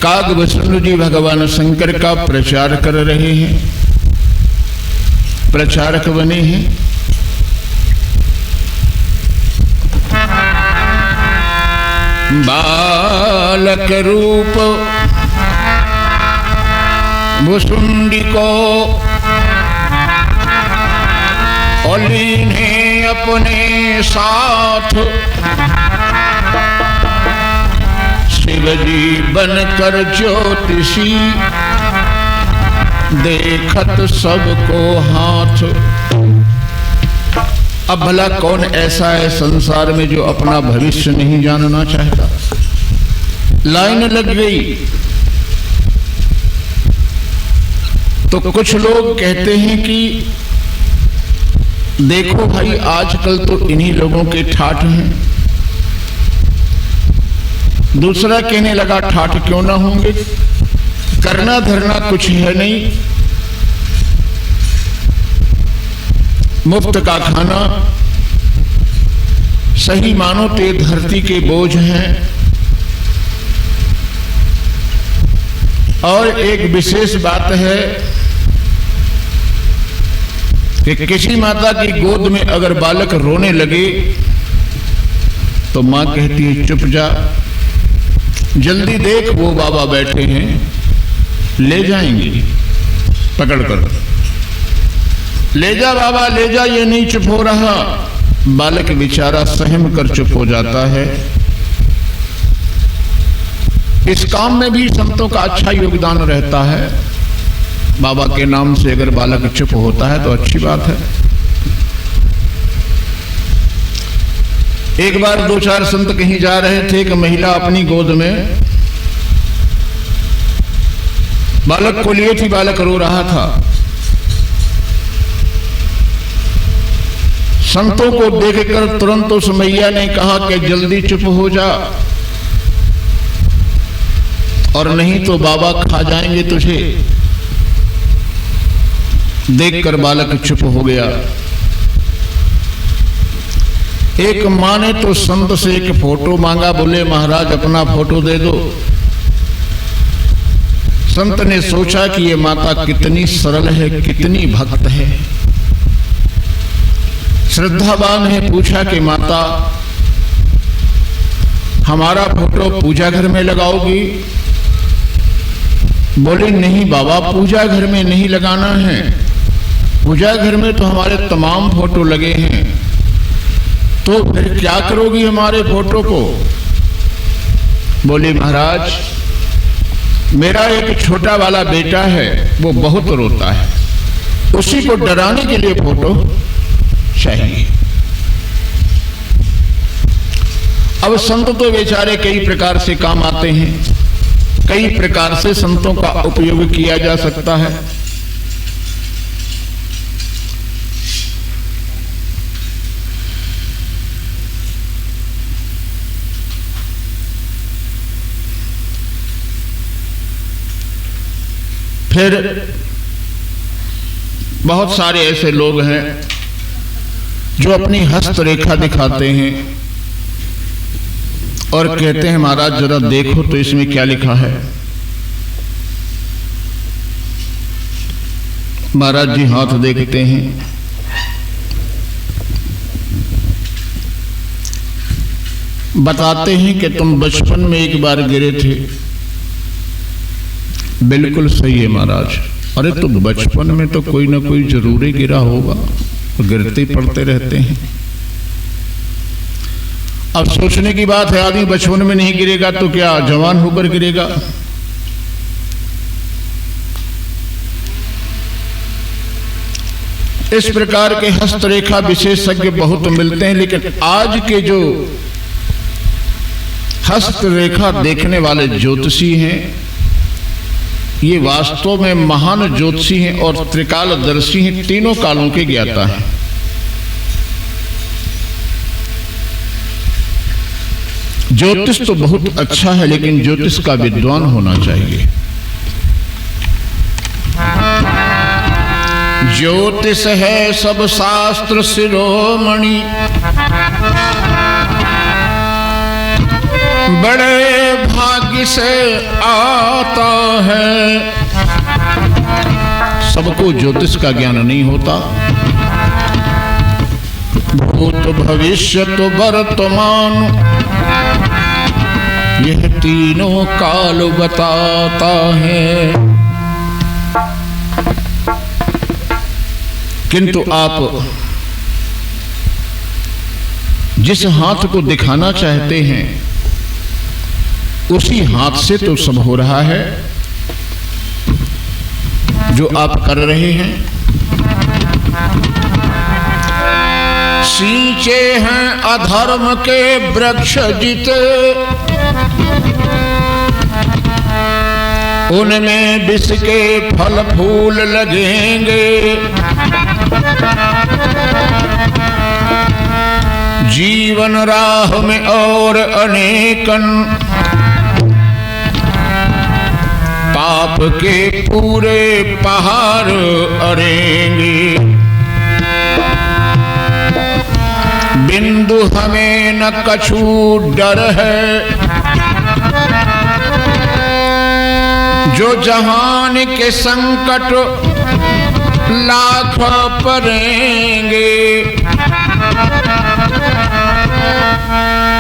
कागभूषण जी भगवान शंकर का प्रचार कर रहे हैं, प्रचारक बने हैं। बालक रूप भुसुंडी को ओलीने अपने साथ, शिवजी बनकर ज्योतिषी देखत सबको हाथ। अब भला कौन ऐसा है संसार में जो अपना भविष्य नहीं जानना चाहता? लाइन लग गई तो कुछ लोग कहते हैं कि देखो भाई आजकल तो इन्हीं लोगों के ठाठ हैं। दूसरा कहने लगा ठाठ क्यों ना होंगे, करना धरना कुछ है नहीं, मुफ्त का खाना, सही मानो तो धरती के बोझ हैं। और एक विशेष बात है कि किसी माता की गोद में अगर बालक रोने लगे तो मां कहती है चुप जा, जल्दी देख वो बाबा बैठे हैं, ले जाएंगे पकड़ कर, ले जा बाबा ले जा। ये नहीं चुप हो रहा, बालक बेचारा सहम कर चुप हो जाता है। इस काम में भी संतों का अच्छा योगदान रहता है। बाबा के नाम से अगर बालक चुप होता है तो अच्छी बात है। एक बार 2-4 संत कहीं जा रहे थे, एक महिला अपनी गोद में बालक को लिए थी, बालक रो रहा था। संतों को देखकर तुरंत उस मैया ने कहा कि जल्दी चुप हो जा और नहीं तो बाबा खा जाएंगे तुझे। देखकर बालक चुप हो गया। एक मां ने तो संत से एक फोटो मांगा, बोले महाराज अपना फोटो दे दो। संत ने सोचा कि ये माता कितनी सरल है, कितनी भक्त है, श्रद्धावान है। पूछा कि माता हमारा फोटो पूजा घर में लगाओगी? बोली नहीं बाबा पूजा घर में नहीं लगाना है, पूजा घर में तो हमारे तमाम फोटो लगे हैं, तो फिर क्या करोगी हमारे फोटो को? बोली महाराज मेरा एक छोटा वाला बेटा है, वो बहुत रोता है, उसी को डराने के लिए फोटो चाहिए। अब संत तो बेचारे कई प्रकार से काम आते हैं, कई प्रकार से संतों का उपयोग किया जा सकता है। फिर बहुत सारे ऐसे लोग हैं जो अपनी हस्तरेखा दिखाते हैं और कहते हैं महाराज जरा देखो तो इसमें क्या लिखा है। महाराज जी हाथ देखते हैं, बताते हैं कि तुम बचपन में एक बार गिरे थे। बिल्कुल सही है महाराज। अरे तो बचपन में तो कोई ना कोई जरूर ही गिरा होगा, गिरते पड़ते रहते हैं। अब सोचने की बात है, आदमी बचपन में नहीं गिरेगा तो क्या जवान होकर गिरेगा? इस प्रकार के हस्तरेखा विशेषज्ञ बहुत मिलते हैं, लेकिन आज के जो हस्तरेखा देखने वाले ज्योतिषी हैं ये वास्तव में महान ज्योतिषी हैं और त्रिकालदर्शी हैं, तीनों कालों के ज्ञाता हैं। ज्योतिष तो बहुत अच्छा है, लेकिन ज्योतिष का विद्वान होना चाहिए। ज्योतिष है सब शास्त्र शिरोमणि, बड़े भाग्य भाग्य से आता है। सबको ज्योतिष का ज्ञान नहीं होता। भूत भविष्य तो वर्तमान यह तीनों काल बताता है। किंतु आप जिस हाथ को दिखाना चाहते हैं उसी हाथ से तो सब हो रहा है जो आप कर रहे हैं। सींचे हैं अधर्म के वृक्ष जिते, उनमें विष के फल फूल लगेंगे। जीवन राह में और अनेकन पाप के पूरे पहाड़ अड़ेंगे। बिंदु हमें न कछु डर है, जो जहान के संकट लाख पड़ेंगे।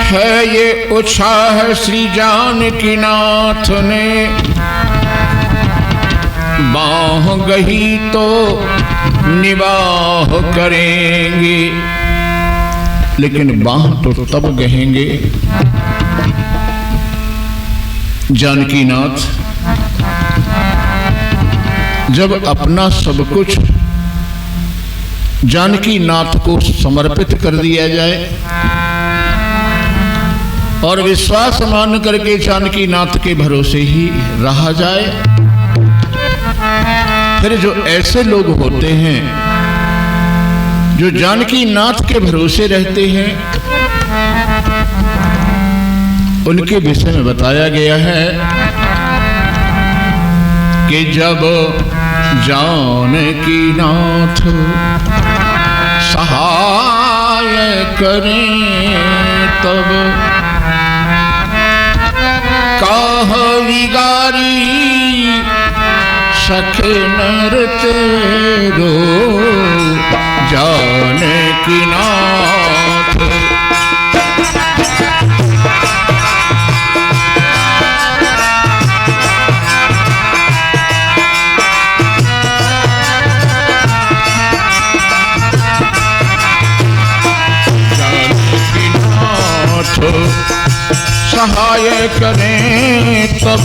है ये उत्साह श्री जानकी नाथ ने, बाह गही तो निवाह करेंगे। लेकिन बाह तो तब गहेंगे जानकी नाथ जब अपना सब कुछ जानकी नाथ को समर्पित कर दिया जाए और विश्वास मान करके जानकी नाथ के भरोसे ही रहा जाए। फिर जो ऐसे लोग होते हैं जो जानकी नाथ के भरोसे रहते हैं, उनके विषय में बताया गया है कि जब जानकी नाथ सहाय करें तब काह विगारी सखे नर तेरो। जानकी नाथ सहाय करें तब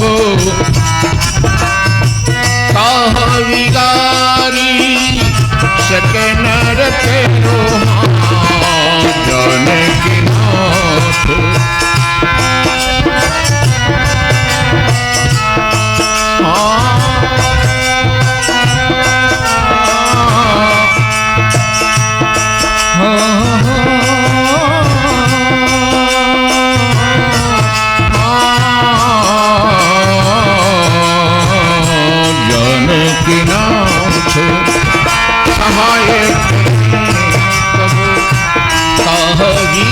काह विगारी सके नर तेरो। जानकी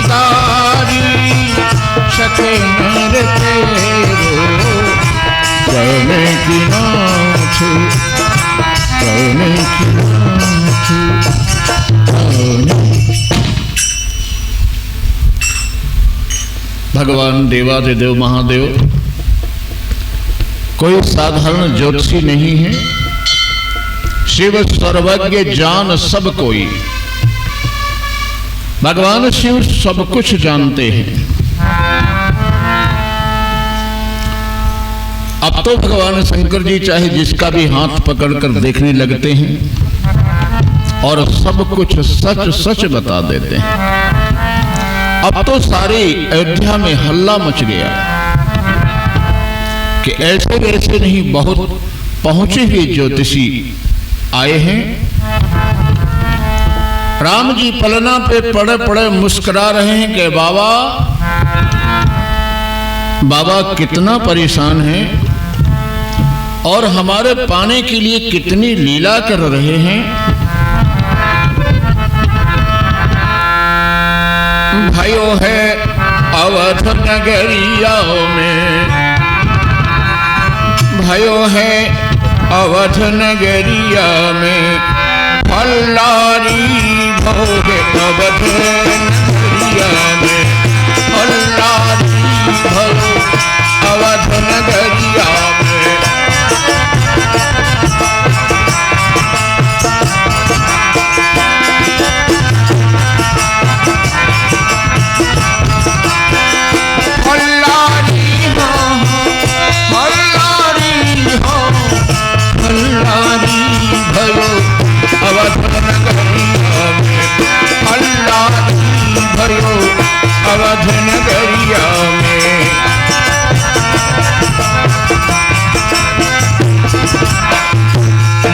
नाथ सके नर तेरो। जानकी नाथ जानकी नाथ। भगवान देवादिदेव महादेव कोई साधारण ज्योतिषी नहीं है। शिव सर्वज्ञ जान सब कोई। भगवान शिव सब कुछ जानते हैं। अब तो भगवान शंकर जी चाहे जिसका भी हाथ पकड़कर देखने लगते हैं और सब कुछ सच सच बता देते हैं। अब तो सारी अयोध्या में हल्ला मच गया कि ऐसे वैसे नहीं, बहुत पहुंचे हुए ज्योतिषी आए हैं। राम जी पलना पे पड़े पड़े मुस्कुरा रहे हैं कि बाबा कितना परेशान है और हमारे पाने के लिए कितनी लीला कर रहे हैं। भाइयों है अवध नगरिया में भयो है अवध नगरिया में, हल्लारी भोग अवध नगरिया में, हल्लारी भयो अवध नगरिया में। अवध नगरिया में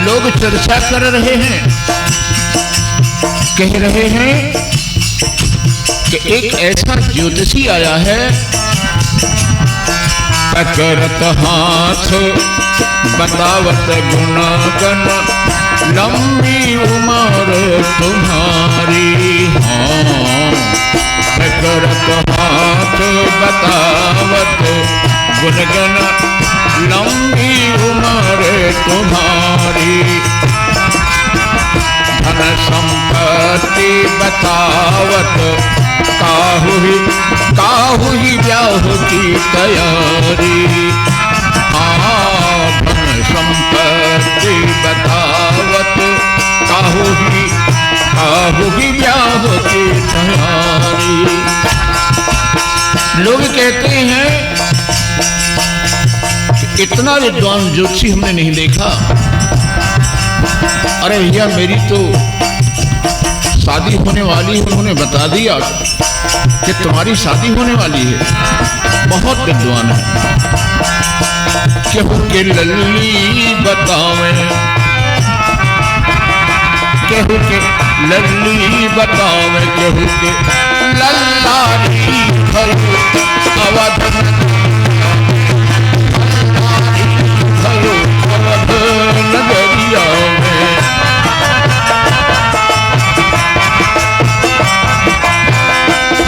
लोग चर्चा कर रहे हैं, कह रहे हैं कि एक ऐसा ज्योतिषी आया है, पकड़त हाथ बतावत गुणगण, लंबी उम्र तुम्हारी। हाँ, पकड़त हाथ बतावत गुणगण, लंबी उम्र तुम्हारी। धन संपत्ति बतावत काहू ही ब्याह की तैयारी। हाँ, धन संपत्ति बतावत काहू ही ब्याह की तैयारी। लोग कहते हैं कि इतना विद्वान ज्योतिषी हमने नहीं देखा। अरे भैया, मेरी तो शादी होने वाली है, उन्होंने बता दिया कि तुम्हारी शादी होने वाली है। बहुत विद्वान है। केहू के लल्ली बतावे, केहू के लल्ली बतावे, केहू के लल्लारी भयो अवध नगरिया में।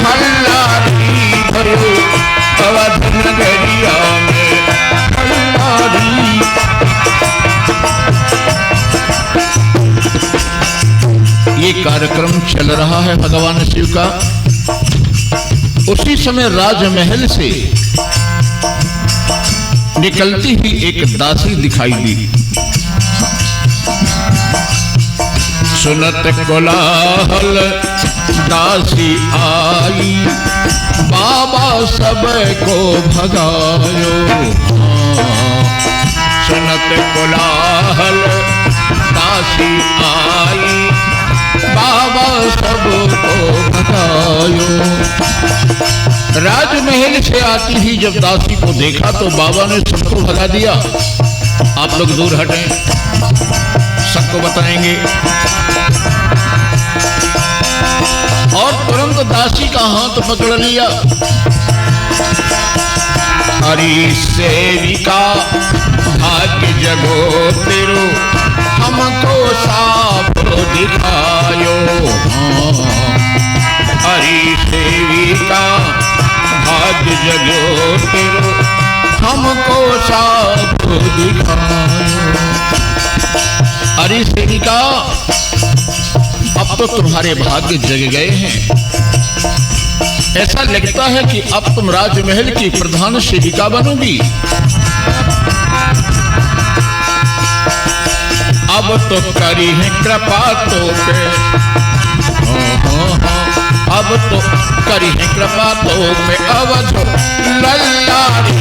हल्लारी भयो अवध नगरिया में, हल्लारी। ये कार्यक्रम चल रहा है भगवान शिव का। उसी समय राजमहल से निकलती ही एक दासी दिखाई दी। सुनत कोलाहल दासी आई, बाबा सबको भगायो। सुनत कोलाहल दासी आई, बाबा सबको भगायो। राजमहल से आती ही जब दासी को देखा तो बाबा ने सबको भगा दिया। आप लोग दूर हटें, सबको बताएंगे। और तुरंत दासी का हाथ पकड़ लिया। हरि सेविका भाग्य जगो तेरो, हमको साफ दिखायो। हरि सेविका भाग्य जगो तेरो, हमको साफ दिखायो। हरि सेविका, अब तो तुम्हारे भाग्य जग गए हैं। ऐसा लगता है कि अब तुम राजमहल की प्रधान सेविका बनोगी। अब तो करी है कृपा तो पे, अब तो करी है कृपा तो पे, अवध लल्लारी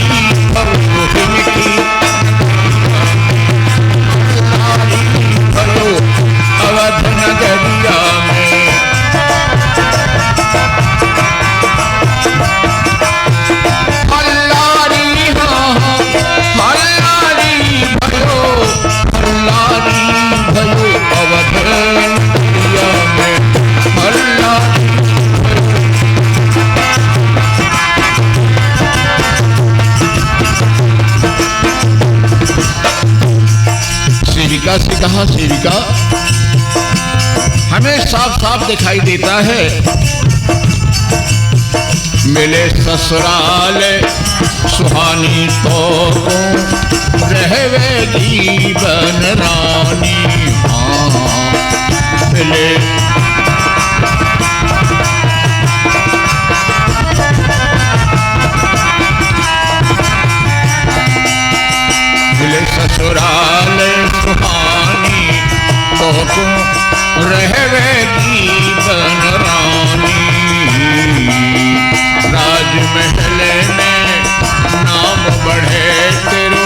भयो अवध नगरिया में। हल्लारी, हाँ हल्लारी भयो, हल्लारी भयो अवध नगरिया में, हल्लारी। सेविका से कहा, सेविका हमें साफ साफ दिखाई देता है, मिले ससुराल सुहानी तो रहवेगी बन रानी। मिले मिले ससुराल सुहानी, तो रहवेगी बन रानी। राजमहल में नाम बढ़े तेरो,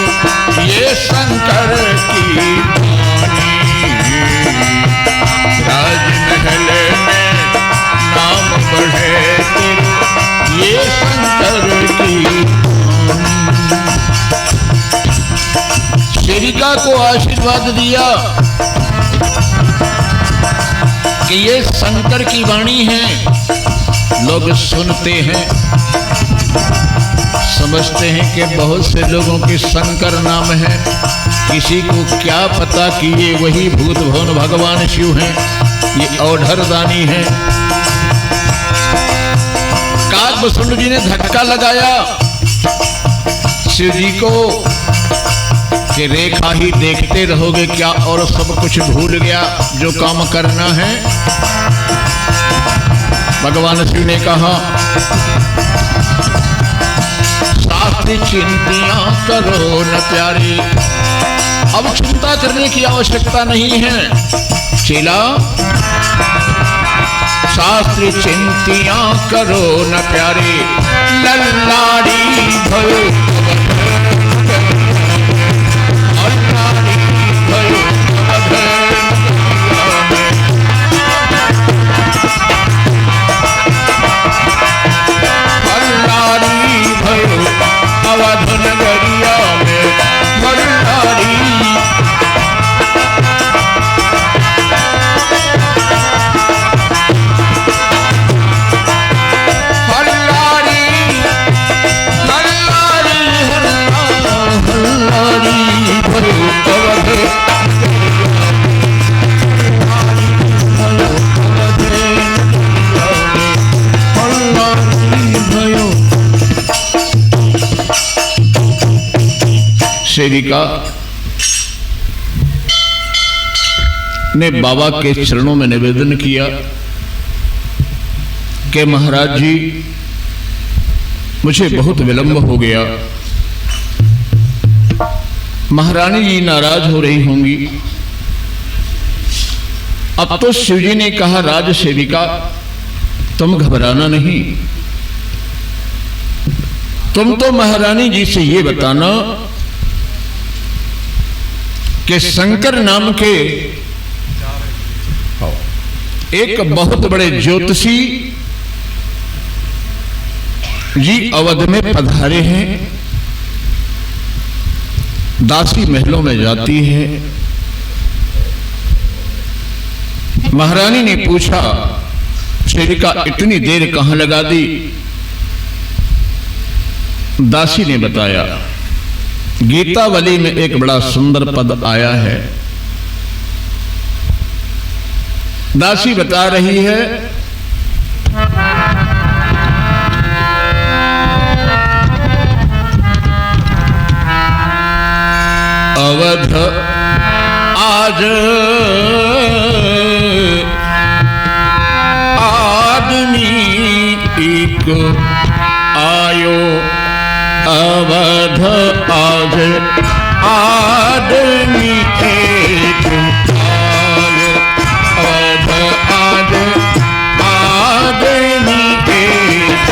ये शंकर की वाणी। राजमहल में नाम बढ़े तेरो, ये शंकर की वाणी। सेविका को आशीर्वाद दिया कि ये शंकर की वाणी है। लोग सुनते हैं, समझते हैं कि बहुत से लोगों के शंकर नाम है, किसी को क्या पता कि ये वही भूत भवन भगवान शिव हैं, ये औढ़रदानी हैं। काकभूषुंड जी ने धक्का लगाया शिव जी को कि रेखा ही देखते रहोगे क्या, और सब कुछ भूल गया जो काम करना है। भगवान शिव ने कहा शास्त्र चिंतियां करो न प्यारे, अब चिंता करने की आवश्यकता नहीं है चेला। शास्त्र चिंतियां करो न प्यारे, लल्लाड़ी भयो अवध नगरिया में मल्हारी। हल्लारी हल्लारी हल्लारी भयो अवध सेविका ने बाबा के चरणों में निवेदन किया कि महाराज जी मुझे बहुत विलंब हो गया, महारानी जी नाराज हो रही होंगी। अब तो शिव जी ने कहा राज सेविका तुम घबराना नहीं, तुम तो महारानी जी से ये बताना कि शंकर नाम के एक बहुत बड़े ज्योतिषी जी अवध में पधारे हैं। दासी महलों में जाती है। महारानी ने पूछा सेविका इतनी देर कहां लगा दी? दासी ने बताया गीतावली में एक बड़ा सुंदर पद आया है। दासी बता रही है अवध आज आदमी एक आयो, अवध आज आदमी एक आयो, अवध आज आदमी एक।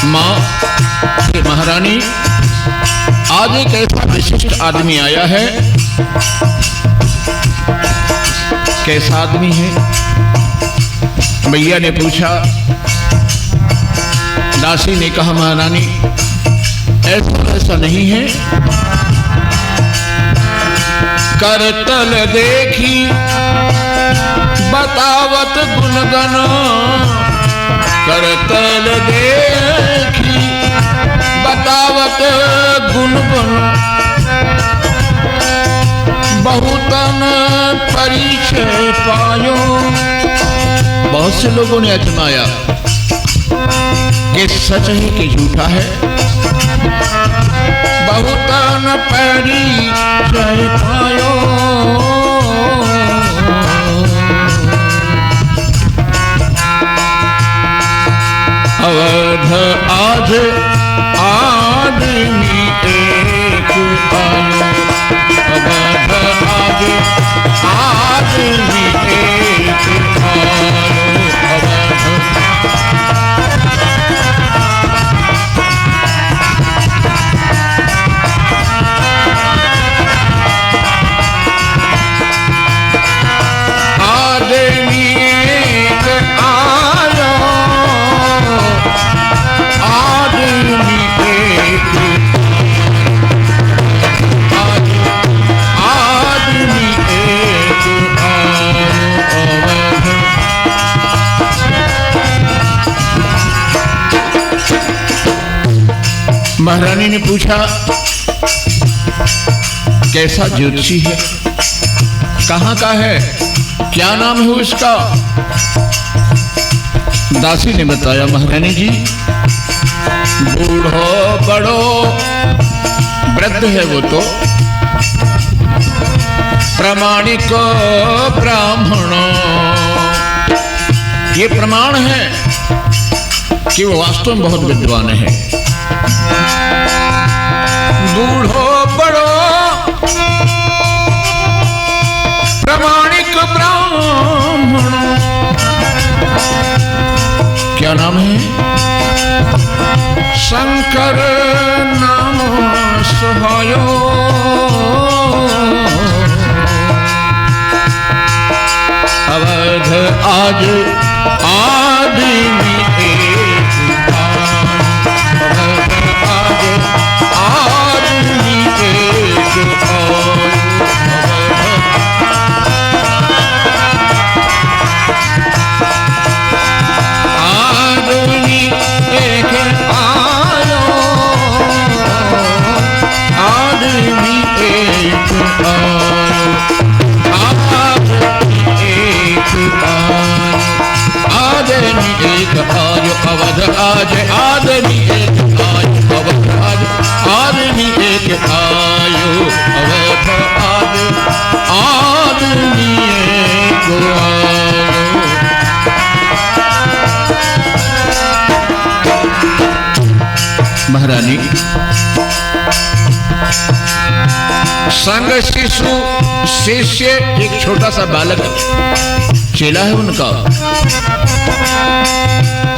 माँ महारानी आज एक ऐसा विशिष्ट आदमी आया है। कैसा आदमी है? भैया ने पूछा। दासी ने कहा महारानी ऐसा नहीं है। करतल देखी बतावत गुणगन, करतल देखी बतावत गुणगन, बहुतन परिचय पायो, बहुत से लोगों ने आजमाया कि सच है कि झूठा है। बहुत न पैरी जय पायो, अवध आज आदमी एक आयो, अवध आज आदमी एक आयो, अवध आदमी एक आयो, आदमी एक आदमी एक आयो, अवध महारानी ने पूछा कैसा ज्योतिषी है, कहाँ का है, क्या नाम है उसका। दासी ने बताया महारानी जी बूढ़ो बड़ो वृद्ध है वो तो, प्रामाणिक ब्राह्मणों, ये प्रमाण है कि वो वास्तव में बहुत विद्वान है। बूढ़ो बड़ो प्रामाणिक ब्राह्मणों, क्या नाम है, शंकर नाम सुहायो, अवध आज आदमी एक आयो, अवध आज आदमी एक आयो, आदमी एक आयो, आदमी एक आयो, आदमी एक आयो, अवध आज आदमी एक आयो, अवध आज आदमी एक आयो, अवध आज आदमी एक आयो। महारानी संग शिशु शिष्य, एक छोटा सा बालक चेला है उनका,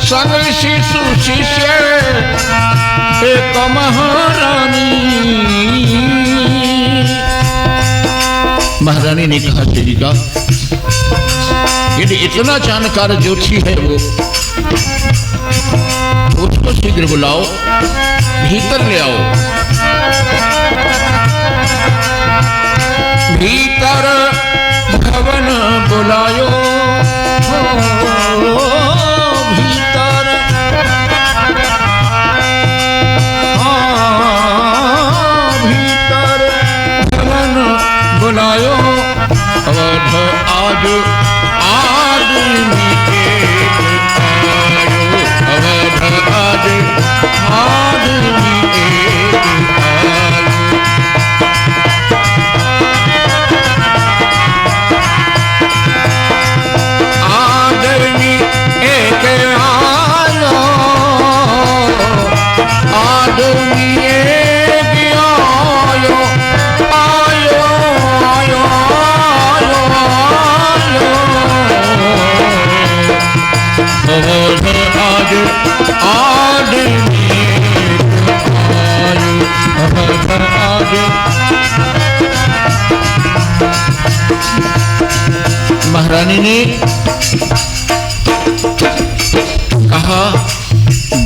संग शिशु शिष्य एक महारानी। महारानी ने कहा चेलिका यदि इतना जानकार ज्योतिषी है वो, उसको शीघ्र बुलाओ, भीतर ले आओ। भीतर भवन बुलायो, भीतर भीतर भवन बुलायो, अवध आज आदमी एक आयो, अवध आज आदमी एक आयो। आदमी एक आयो, आदमी एक आयो, आयो आयो आयो आयो, अवध आज आदमी एक आयो, अवध आज। महारानी ने कहा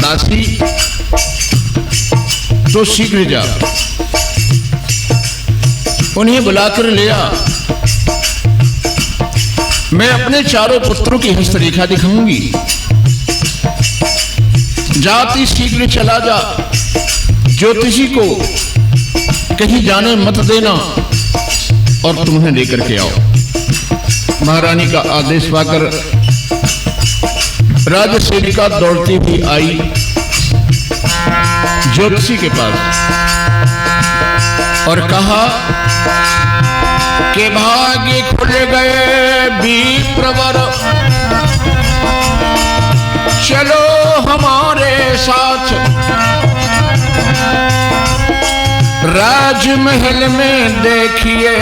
दासी तो शीघ्र जा, उन्हें बुलाकर ले आ, मैं अपने चारों पुत्रों की हस्तरेखा दिखाऊंगी। जाति शीघ्र चला जा, ज्योतिषी को कहीं जाने मत देना और तुम्हें लेकर के आओ। महारानी का आदेश पाकर राजसेविका दौड़ती हुई आई ज्योतिषी के पास और कहा कि भाग्य खुल गए विप्रवर, चलो हमारे साथ राजमहल में देखिए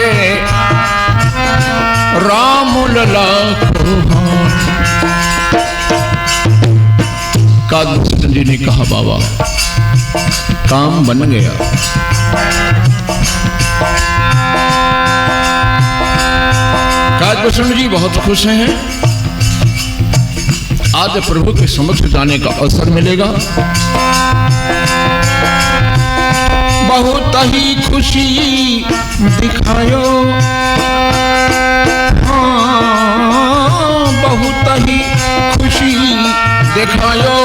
राम लला को हाथ। कागभूषण जी ने कहा बाबा काम बन गया। कागभूषण जी बहुत खुश हैं, आज प्रभु के समक्ष जाने का अवसर मिलेगा। बहुत ही खुशी दिखायो, हाँ बहुत ही खुशी दिखायो,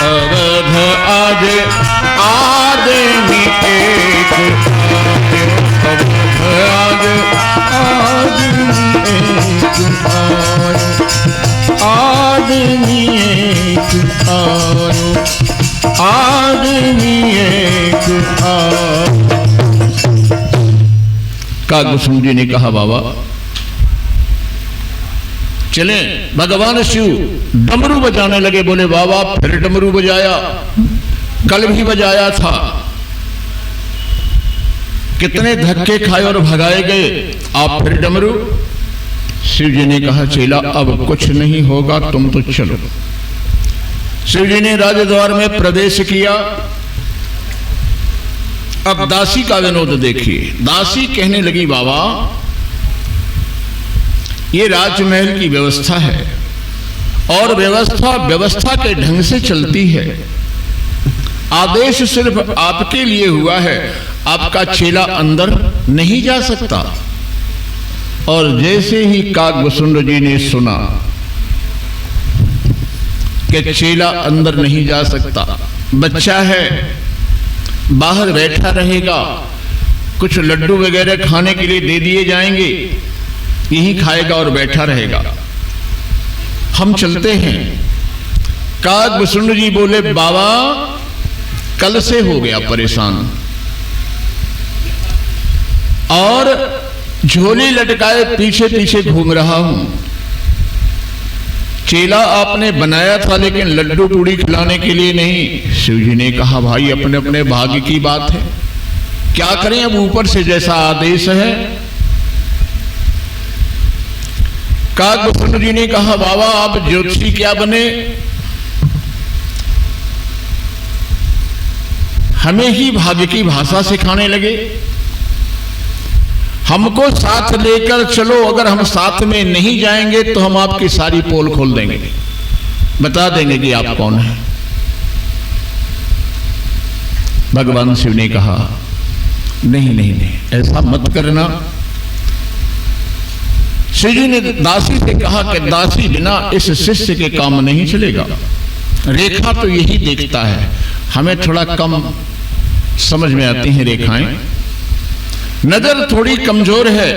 अवध आज आदमी एक, अवध आज आदमी एक आदमी एक आयो, आदमी एक आयो। कागभूषण जी ने कहा बाबा चले। भगवान शिव डमरू बजाने लगे। बोले बाबा फिर डमरू बजाया, कल भी बजाया था, कितने धक्के खाए और भगाए गए, आप फिर डमरू। शिव जी ने कहा चेला अब कुछ नहीं होगा, तुम तो चलो। शिव जी ने राजद्वार में प्रवेश किया। अब दासी का विनोद देखिए। दासी कहने लगी बाबा ये राजमहल की व्यवस्था है और व्यवस्था के ढंग से चलती है। आदेश सिर्फ आपके लिए हुआ है, आपका चेला अंदर नहीं जा सकता। और जैसे ही कागभूषण जी ने सुना कि चेला अंदर नहीं जा सकता, बच्चा है बाहर बैठा रहेगा, कुछ लड्डू वगैरह खाने के लिए दे दिए जाएंगे, यही खाएगा और बैठा रहेगा, हम चलते हैं। कागभूषण जी बोले बाबा कल से हो गया परेशान और झोली लटकाए पीछे पीछे घूम रहा हूं। चेला आपने बनाया था लेकिन लड्डू पूड़ी खिलाने के लिए नहीं। शिव जी ने कहा भाई अपने अपने भाग्य की बात है, क्या करें, अब ऊपर से जैसा आदेश है। कागभूषण जी ने कहा बाबा आप ज्योतिषी क्या बने, हमें ही भाग्य की भाषा सिखाने लगे। हमको साथ लेकर चलो, अगर हम साथ में नहीं जाएंगे तो हम आपकी सारी पोल खोल देंगे, बता देंगे कि आप कौन हैं। भगवान शिव ने कहा नहीं नहीं नहीं ऐसा मत करना। शिव जी ने दासी से कहा कि दासी बिना इस शिष्य के काम नहीं चलेगा। रेखा तो यही देखता है, हमें थोड़ा कम समझ में आती हैं रेखाएं, नजर थोड़ी कमजोर है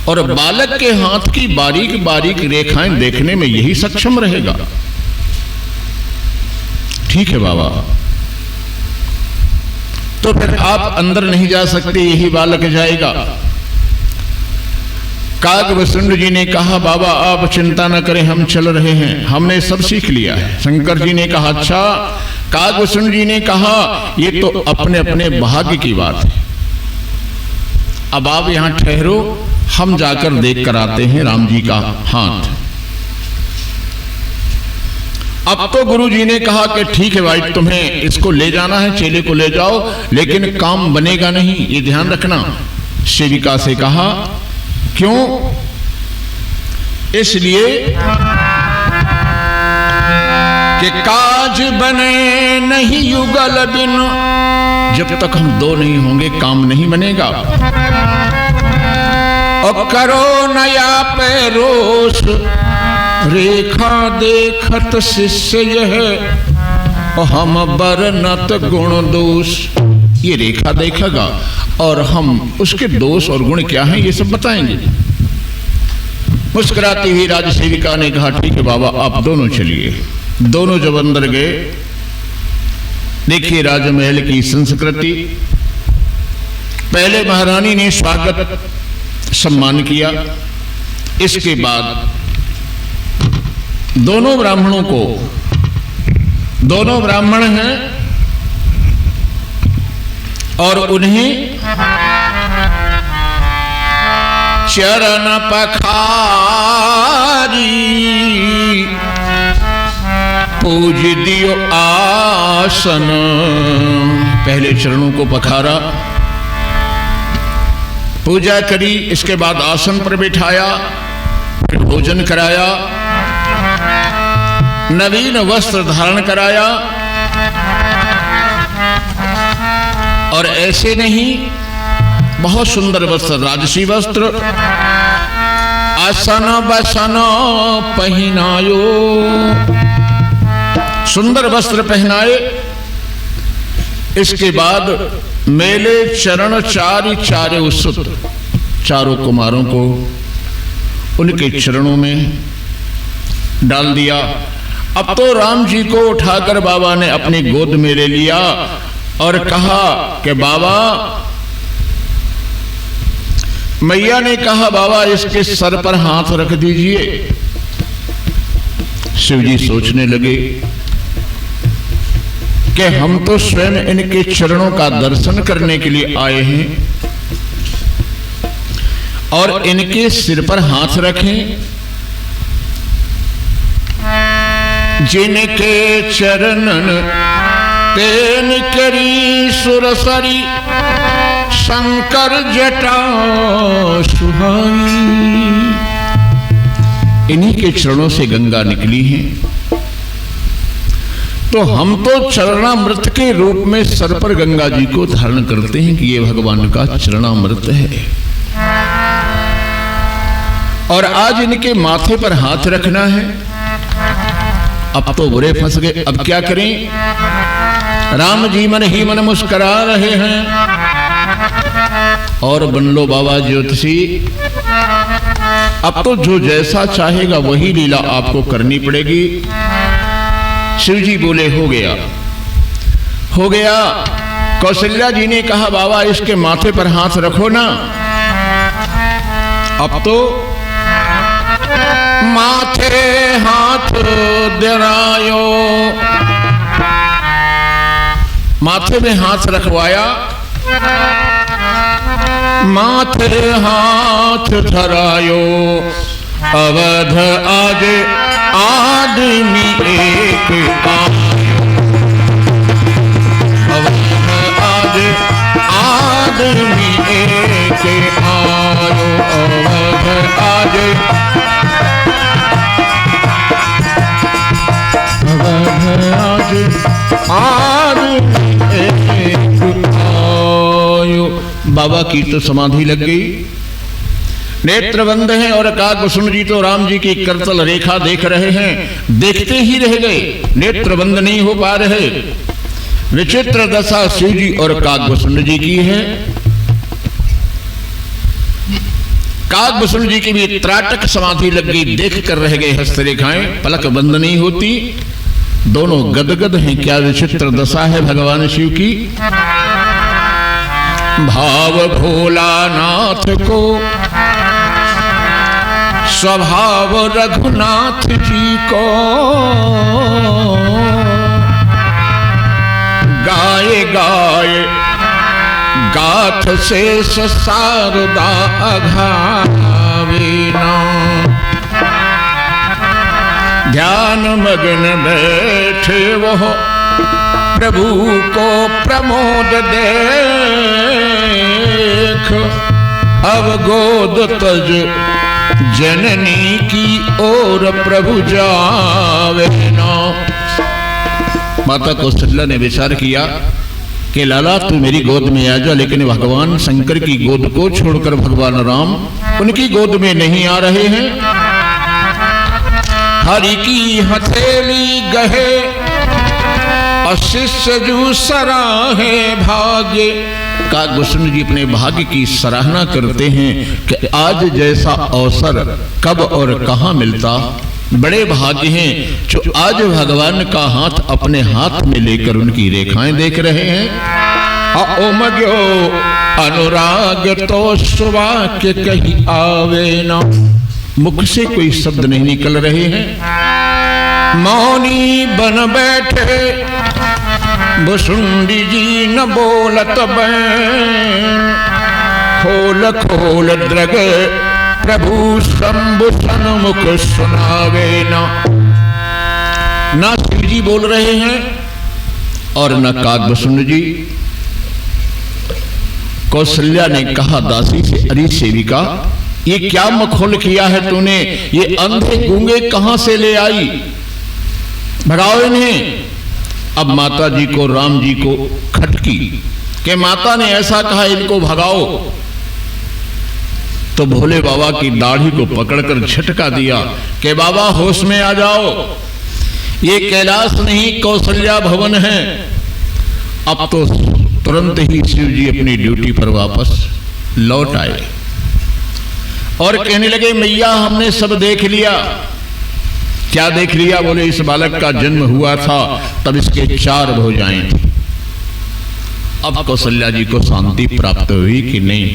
और बालक के हाथ की बारीक बारीक रेखाएं देखने में यही सक्षम रहेगा। ठीक है बाबा, तो फिर आप अंदर नहीं जा सकते, यही बालक जाएगा। कागभूषण जी ने कहा बाबा आप चिंता न करें, हम चल रहे हैं, हमने सब सीख लिया है। शंकर जी ने कहा अच्छा। कागभूषण जी ने कहा ये तो अपने अपने भाग्य की बात है, अब आप यहां ठहरो, हम जाकर देख कर आते हैं राम जी का हाथ। अब तो गुरु जी ने कहा कि ठीक है भाई तुम्हें इसको ले जाना है, चेले को ले जाओ, लेकिन काम बनेगा नहीं, ये ध्यान रखना। सेविका से कहा क्यों? इसलिए कि काज बने नहीं युगल बिन, जब तक हम दो नहीं होंगे काम नहीं बनेगा। और करो नया पैरोस रेखा देखत शिष्य यह, हम बरनत गुण दोष। ये रेखा देखेगा और हम उसके दोष और गुण क्या हैं ये सब बताएंगे। मुस्कुराती हुई राजसेविका ने कहा ठीक है बाबा आप दोनों चलिए। दोनों जब अंदर गए, देखिए राजमहल की संस्कृति। पहले महारानी ने स्वागत सम्मान किया, इसके बाद दोनों ब्राह्मणों को, दोनों ब्राह्मण हैं और उन्हें चरण पखारी पूज दियो आसन। पहले चरणों को पखारा, पूजा करी, इसके बाद आसन पर बिठाया, फिर भोजन कराया, नवीन वस्त्र धारण कराया। और ऐसे नहीं, बहुत सुंदर वस्त्र, राजसी वस्त्र, आसन बसन पहनायो, सुंदर वस्त्र पहनाए। इसके बाद मेले चरण चारि चारे उसुत, चारों कुमारों को उनके चरणों में डाल दिया। अब तो राम जी को उठाकर बाबा ने अपनी गोद में ले लिया और कहा कि बाबा, मैया ने कहा बाबा इसके सर पर हाथ रख दीजिए। शिव जी सोचने लगे कि हम तो स्वयं इनके चरणों का दर्शन करने के लिए आए हैं और इनके सिर पर हाथ रखें। जिनके चरणन तेन करी सुरसरी शंकर जटा सुहाई। इन्हीं के चरणों से गंगा निकली है, तो हम तो चरणामृत के रूप में सर पर गंगा जी को धारण करते हैं कि ये भगवान का चरणामृत है। और आज इनके माथे पर हाथ रखना है। अब तो बुरे फंस गए, अब क्या करें? राम जी मन ही मन मुस्कुरा रहे हैं और बन लो बाबा ज्योतिषी, अब तो जो जैसा चाहेगा वही लीला आपको करनी पड़ेगी। शिव जी बोले हो गया, हो गया। कौशल्या जी ने कहा बाबा इसके माथे पर हाथ रखो ना। अब तो माथे हाथ दरायो, माथे में हाथ रखवाया, माथे हाथ धरायो। अवध आज आदमी एक आयो, अवध आज आदमी एक आयो, अवध आज बाबा की तो समाधि लग गई, नेत्र बंद हैं और काकभूषण जी तो राम जी की करतल रेखा देख रहे हैं, देखते ही रह गए, नेत्र बंद नहीं हो पा रहे। विचित्र दशा शिव जी और काकभूषण जी की है। काकभूषण जी की भी त्राटक समाधि लग गई, देख कर रह गए हस्तरेखाएं, पलक बंद नहीं होती, दोनों गदगद हैं। क्या विचित्र दशा है भगवान शिव की। भाव भोलानाथ को स्वभाव रघुनाथ जी को, गाए गाए गाथ शेष शारदा अघावीना। ध्यान मग्न बैठे वो प्रभु को प्रमोद देख, अब गोद तज जननी की ओर प्रभु जावे ना। माता कौशल्या ने विचार किया कि लाला तू मेरी गोद में आ जा, लेकिन भगवान शंकर की गोद को छोड़कर भगवान राम उनकी गोद में नहीं आ रहे हैं। हरि की हथेली गहे अशिष्य जू सराहे भाग्य। काकभूषण जी अपने भाग्य की सराहना करते हैं कि आज जैसा अवसर कब और कहां मिलता। बड़े भाग्य हैं जो आज भगवान का हाथ अपने हाथ में लेकर उनकी रेखाएं देख रहे हैं। ओमग्यो अनुराग तो सुवाक्य कही आवे ना। मुख से कोई शब्द नहीं निकल रहे हैं। मौनी बन बैठे भुसुंडी जी न बोलत बैन। खोल खोल द्रग प्रभु शंभु सन्मुख सुनावे ना शिव जी बोल रहे हैं और न काकभूषण जी। कौशल्या ने कहा दासी से, अरे सेविका ये क्या मखौल किया है तूने? ये अंधे गूंगे कहां से ले आई? भगाओ इन्हें। अब माता जी को राम जी को खटकी कि माता ने ऐसा कहा इनको भगाओ। तो भोले बाबा की दाढ़ी को पकड़कर झटका दिया कि बाबा होश में आ जाओ, ये कैलाश नहीं कौशल्या भवन है। अब तो तुरंत ही शिव जी अपनी ड्यूटी पर वापस लौट आए और कहने लगे मैया हमने सब देख लिया। क्या देख लिया? बोले इस बालक का जन्म हुआ था तब इसके 4 भुजाएं थी। अब कौशल्या जी को शांति प्राप्त हुई कि नहीं,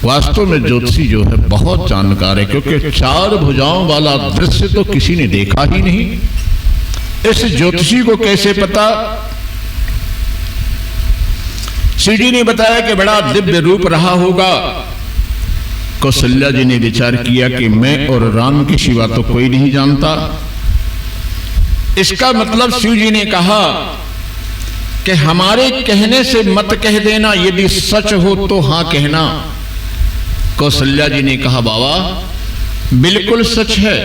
वास्तव में ज्योतिषी जो है बहुत जानकार है, क्योंकि 4 भुजाओं वाला दृश्य तो किसी ने देखा ही नहीं। इस ज्योतिषी को कैसे पता? शिव जी ने बताया कि बड़ा दिव्य रूप रहा होगा। कौशल्या जी ने विचार किया कि मैं और राम की सिवा तो कोई नहीं जानता। इसका मतलब शिव जी ने कहा कि हमारे कहने से मत कह देना, यदि सच हो तो हां कहना। कौशल्या जी ने कहा बाबा बिल्कुल सच है,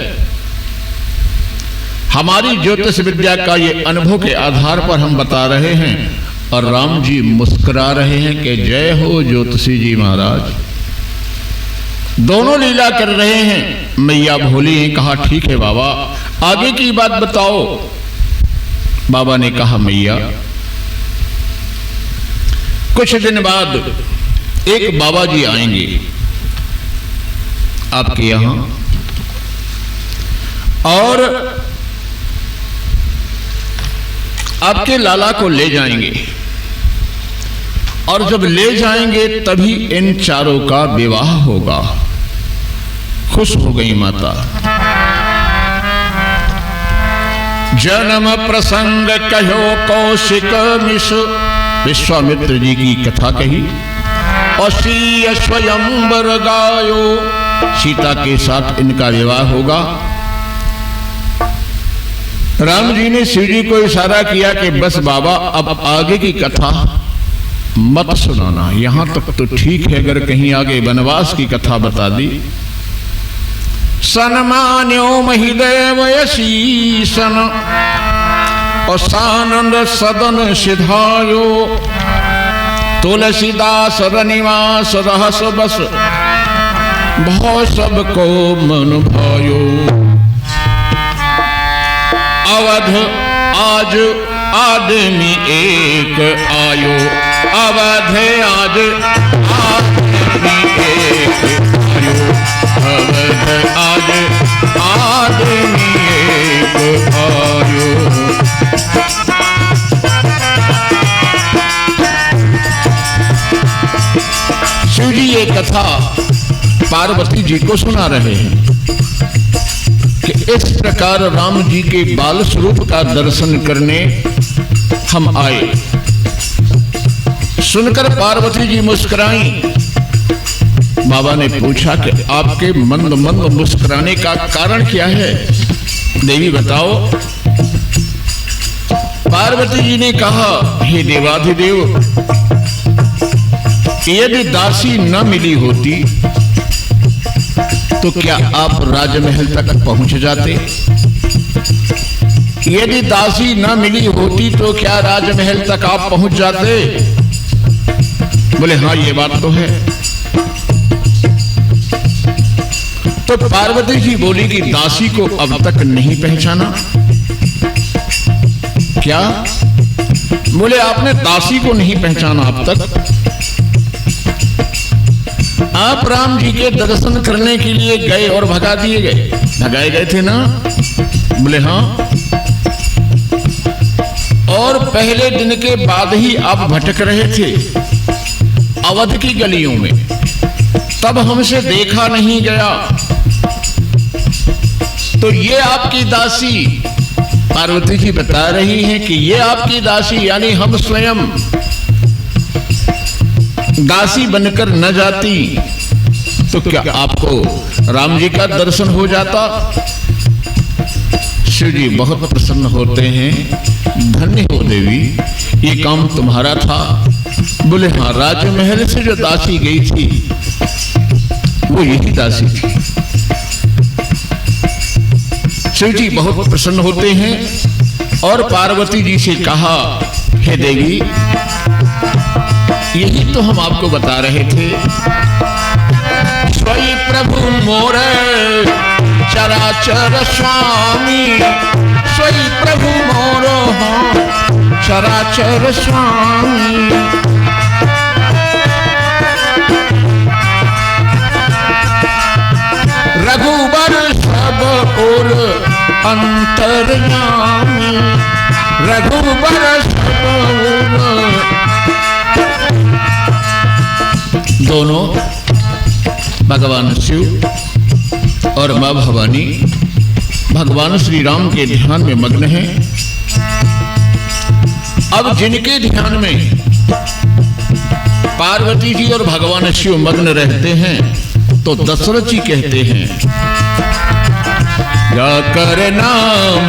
हमारी ज्योतिष विद्या का ये अनुभव के आधार पर हम बता रहे हैं। और राम जी मुस्कुरा रहे हैं कि जय हो ज्योतिषी जी महाराज। दोनों लीला कर रहे हैं। मैया भोली हैं, कहा ठीक है बाबा आगे की बात बताओ। बाबा ने कहा मैया कुछ दिन बाद एक बाबा जी आएंगे आपके यहां और आपके लाला को ले जाएंगे, और जब ले जाएंगे तभी इन 4 का विवाह होगा। खुश हो गई माता। जन्म प्रसंग कहो कौशिक मिश। विश्वामित्र जी की कथा कही और श्री स्वयंवर गायो। सीता के साथ इनका विवाह होगा। राम जी ने शिव जी को इशारा किया कि बस बाबा अब आगे की कथा मत सुनाना, यहां तक तो ठीक है, अगर कहीं आगे वनवास की कथा बता दी। सन्मान्यो महिदेव यशीसन और सानंद सदन सिधायो। तुलसीदास रनिवास रहस बस भव सबको मन भायो। अवध आज आदमी एक आयो। अवध आज आदमी एक आयो। अवध आज आदमी एक आयो। शिव जी ये कथा पार्वती जी को सुना रहे हैं कि इस प्रकार राम जी के बाल स्वरूप का दर्शन करने हम आए। सुनकर पार्वती जी मुस्कुराई। बाबा ने पूछा कि आपके मंद मंद मुस्कुराने का कारण क्या है, देवी बताओ। पार्वती जी ने कहा हे देवाधिदेव, यदि दासी न मिली होती तो क्या आप राजमहल तक पहुंच जाते? यदि दासी न मिली होती तो क्या राजमहल तक आप पहुंच जाते? बोले हाँ ये बात तो है। तो पार्वती जी बोली कि दासी को अब तक नहीं पहचाना क्या? बोले आपने दासी को नहीं पहचाना अब तक? आप राम जी के दर्शन करने के लिए गए और भगा दिए गए, भगाए गए थे ना? बोले हाँ। और पहले दिन के बाद ही आप भटक रहे थे अवध की गलियों में, तब हमसे देखा नहीं गया। तो ये आपकी दासी, पार्वती जी बता रही हैं कि ये आपकी दासी, यानी हम स्वयं दासी बनकर न जाती तो क्या आपको राम जी का दर्शन हो जाता? शिव जी बहुत प्रसन्न होते हैं, धन्य हो देवी, ये काम तुम्हारा था। बोले हाँ, राजमहल से जो दासी गई थी वो यही दासी थी। शिव जी बहुत प्रसन्न होते हैं और पार्वती जी से कहा, हे देवी, यही तो हम आपको बता रहे थे। स्वयं प्रभु मोरे चराचर स्वामी, स्वयं प्रभु मोरो चराचर स्वामी। रघुबर सब और अंतर्यामी, रघुबर सब और। दोनों भगवान शिव और मां भवानी भगवान श्री राम के ध्यान में मग्न हैं। अब जिनके ध्यान में पार्वती जी और भगवान शिव मग्न रहते हैं तो दशरथ जी कहते हैं, जाकर नाम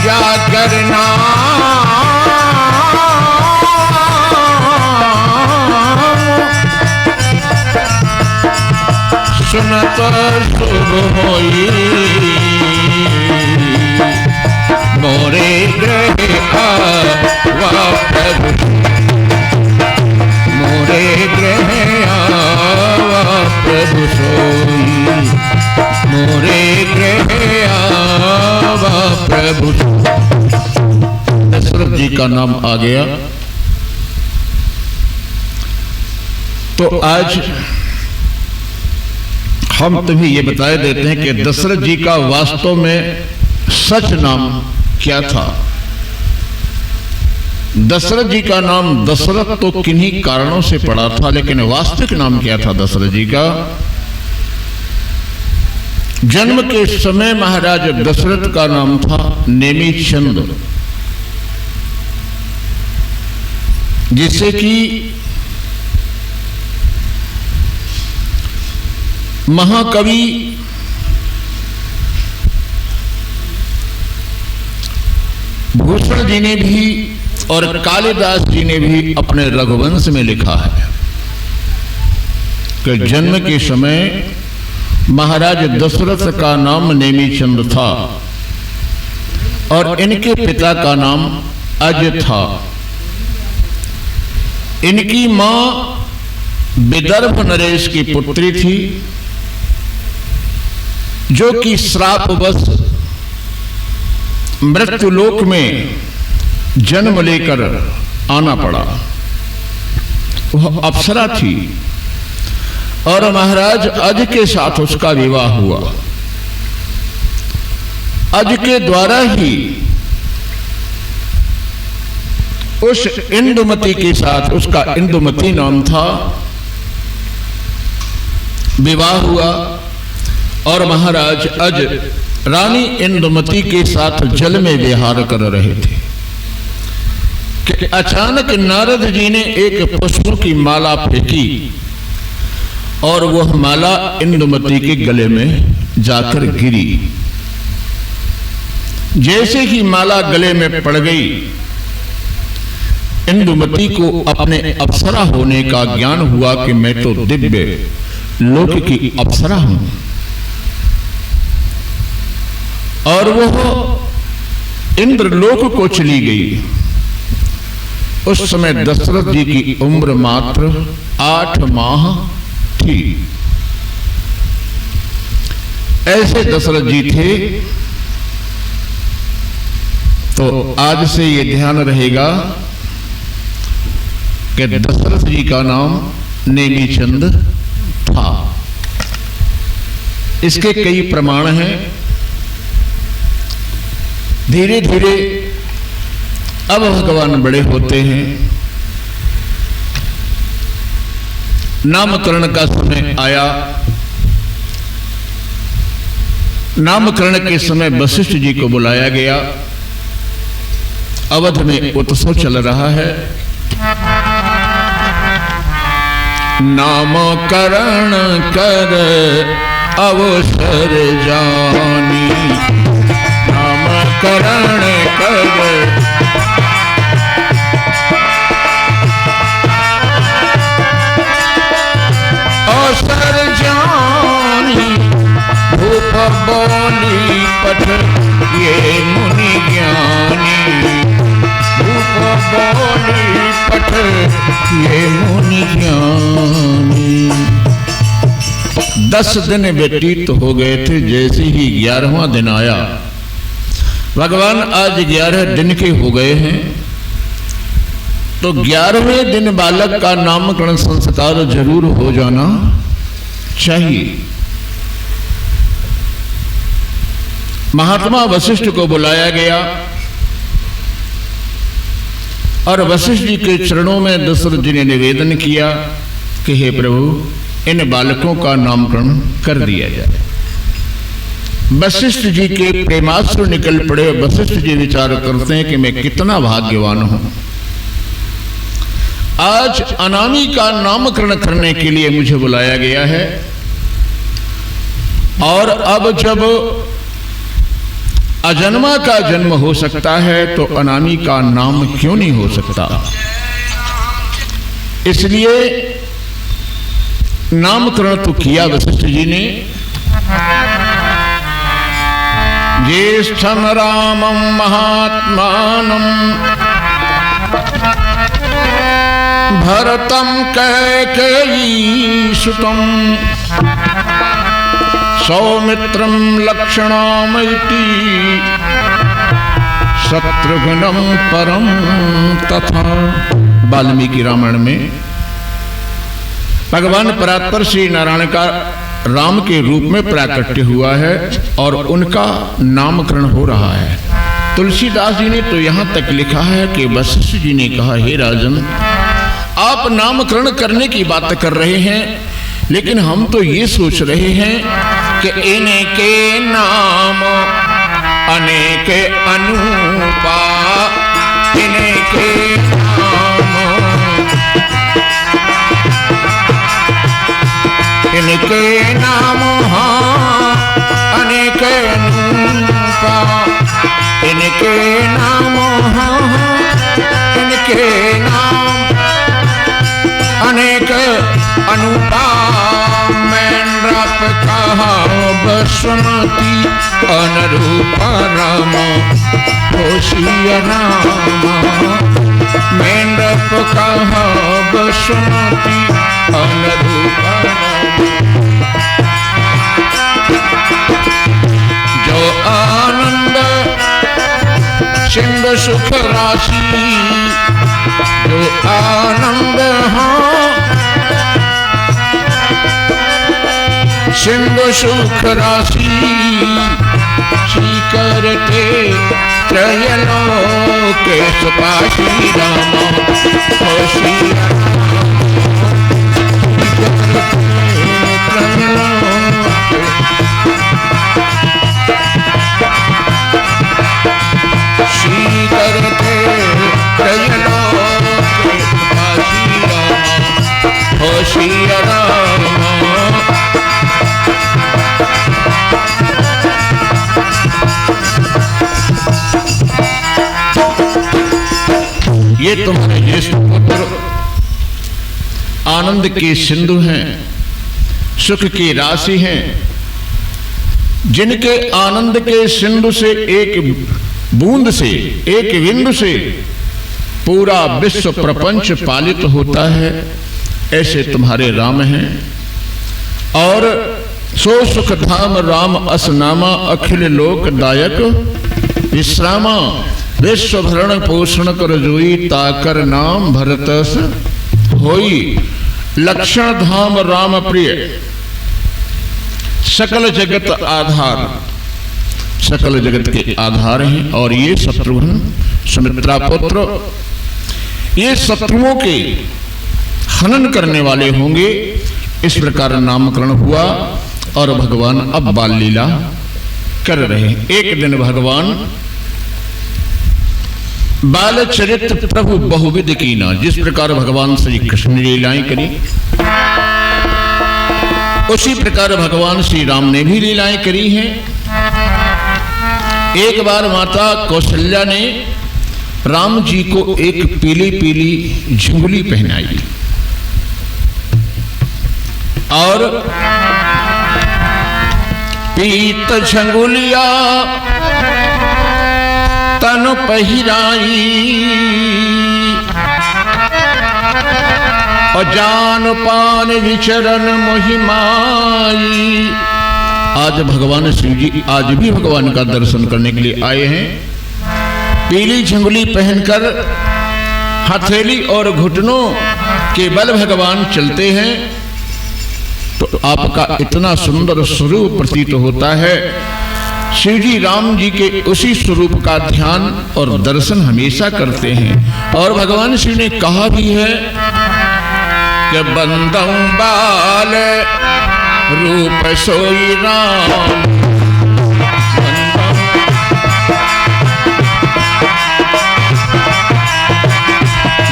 जाकर नाम सुनत शुभ होई, मोरे ग्रह आवा प्रभु, मोरे ग्रह आवा प्रभु सोई, मोरे ग्रह आवा प्रभु। दशरथ जी का नाम आ गया। तो आज हम तुम्हें ये बताए देते हैं कि दशरथ जी का वास्तव में सच नाम क्या था। दशरथ जी का नाम दशरथ तो किन्हीं कारणों से पड़ा था, लेकिन वास्तविक नाम क्या था दशरथ जी का? जन्म के समय महाराज दशरथ का नाम था नेमी चंद, जिससे कि महाकवि भूषण जी ने भी और कालिदास जी ने भी अपने रघुवंश में लिखा है कि जन्म के समय महाराज दशरथ का नाम नेमीचंद था और इनके पिता का नाम अज था। इनकी मां विदर्भ नरेश की पुत्री थी, जो कि श्रापवश मृत्युलोक में जन्म लेकर आना पड़ा। वह अप्सरा थी और महाराज अज के साथ उसका विवाह हुआ। अज के द्वारा ही उस इंदुमती के साथ, उसका इंदुमती नाम था, विवाह हुआ और महाराज अज रानी इंदुमती के साथ जल में विहार कर रहे थे कि अचानक नारद जी ने एक पुष्पों की माला फेंकी और वह माला इंदुमती के गले में जाकर गिरी। जैसे ही माला गले में पड़ गई, इंदुमती को अपने अप्सरा होने का ज्ञान हुआ कि मैं तो दिव्य लोक की अप्सरा हूं। और वह इंद्रलोक को चली गई। उस समय दशरथ जी की उम्र मात्र 8 माह थी। ऐसे दशरथ जी थे। तो आज से ये ध्यान रहेगा कि दशरथ जी का नाम नेमीचंद था। इसके कई प्रमाण हैं। धीरे धीरे अब भगवान बड़े होते हैं, नामकरण का समय आया। नामकरण के समय वशिष्ठ जी को बुलाया गया। अवध में उत्सव चल रहा है। नामकरण कर अवसर जानी, नामकरण कर अवसर जानी। भूप बोली पठ ये मुनि ज्ञानी, भूप बोली पठ ये मुनि ज्ञानी। 10 दिन व्यतीत हो गए थे। जैसे ही 11वां दिन आया, भगवान आज 11 दिन के हो गए हैं, तो 11वें दिन बालक का नामकरण संस्कार जरूर हो जाना चाहिए। महात्मा वशिष्ठ को बुलाया गया और वशिष्ठ जी के चरणों में दशरथ जी ने निवेदन किया कि हे प्रभु, इन बालकों का नामकरण कर दिया जाए। वशिष्ठ जी के प्रेमाश्रु निकल पड़े। वशिष्ठ जी विचार करते हैं कि मैं कितना भाग्यवान हूं, आज अनामी का नामकरण करने के लिए मुझे बुलाया गया है। और अब जब अजन्मा का जन्म हो सकता है तो अनामी का नाम क्यों नहीं हो सकता। इसलिए नामकरण तो किया वशिष्ठ जी ने। ज्येष्ठम रामम महात्मानम भरतम कैकेयी सुतम सौमित्रम लक्ष्मणमैति शत्रुघ्नम परम तथा। वाल्मीकि रामायण में भगवान परात्पर श्री नारायण का राम के रूप में प्राकट्य हुआ है और उनका नामकरण हो रहा है। तुलसीदास जी ने तो यहां तक लिखा है कि वशिष्ठ जी ने कहा, हे राजन, आप नामकरण करने की बात कर रहे हैं, लेकिन हम तो ये सोच रहे हैं कि इनके नाम अनेक अनुपा, इनके नाम, इनके नाम हाँ अनेक अनुपा, इनके नाम हाँ इनके नाम अनेक अनुपा। मैंड्रप कहा बसुमती अनुरूपा राम होशिया राम। मैंड्रप कहा बसुमती अनुरूपा राम। जो आनंद सिंधु सुख राशि, जो आनंद हाँ सिंधु सुख राशि, शिकर के त्रयलोक सुपाशी राम होशिया शिकर के त्रयलोक सुपाशी राम होशिया राम। ये तुम्हारे ज्येष्ठ पुत्र आनंद के सिंधु हैं, सुख की राशि हैं, जिनके आनंद के सिंधु से एक बूंद से, एक बिंदु से पूरा विश्व प्रपंच पालित होता है। ऐसे तुम्हारे राम हैं और सो सुख धाम राम असनामा अखिल लोक दायक विश्रामा विश्व भरण पोषण कर जोई ताकर नाम भरतस होई लक्षण धाम राम प्रिय सकल जगत आधार, सकल जगत के आधार हैं। और ये शत्रुघ्न सुमित्रा पुत्र ये शत्रुओं के हनन करने वाले होंगे। इस प्रकार नामकरण हुआ और भगवान अब बाल लीला कर रहे हैं। एक दिन भगवान बाल चरित्र प्रभु बहुविध कीना, जिस प्रकार भगवान श्री कृष्ण ने लीलाएं करी उसी प्रकार भगवान श्री राम ने भी लीलाएं करी हैं। एक बार माता कौशल्या ने राम जी को एक पीली पीली झुंगली पहनाई और पीत झंगुलिया तन पहिराई और जान पान विचरण मोहिमाई। आज भगवान शिव जी आज भी भगवान का दर्शन करने के लिए आए हैं। पीली झंगुली पहनकर हथेली और घुटनों के बल भगवान चलते हैं तो आपका इतना सुंदर स्वरूप प्रतीत होता है। शिव जी राम जी के उसी स्वरूप का ध्यान और दर्शन हमेशा करते हैं। और भगवान शिव ने कहा भी है कि बंदौ बाल रूप सोई राम,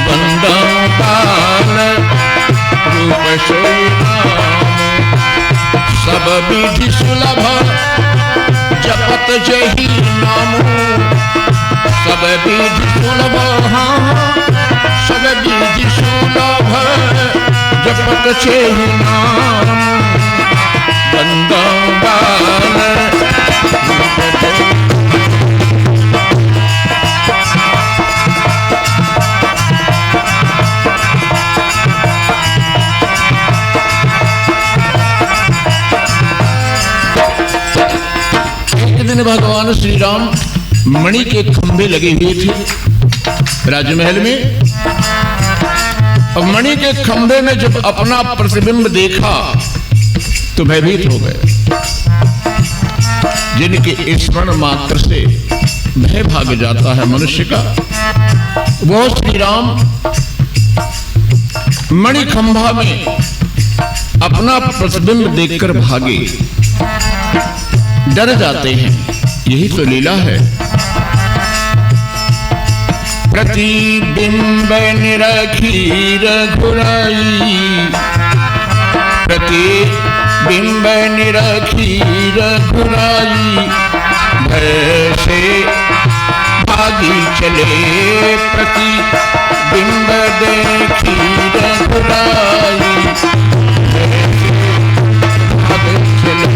बंदौ बाल रूप सोई राम, सब विधि सुलभ जपत जही नामो, सब विधि सुलभ सब विधि सुलभ जपत जही नाम, बंदौ बाल भगवान श्री राम मणि के खंभे लगे हुए थे राजमहल में। और मणि के खंभे में जब अपना प्रतिबिंब देखा तो भयभीत हो गए। जिनके स्मरण मात्र से भय भाग जाता है मनुष्य का, वो श्री राम मणि खंभा में अपना प्रतिबिंब देखकर भागे, डर जाते हैं। यही तो लीला है। प्रतिबिंब निरखी रघुराई, प्रतिबिंब निरखी रघुराई, भय से भागी चले प्रतिबिंब देखी रघुराई, भय से भागी चले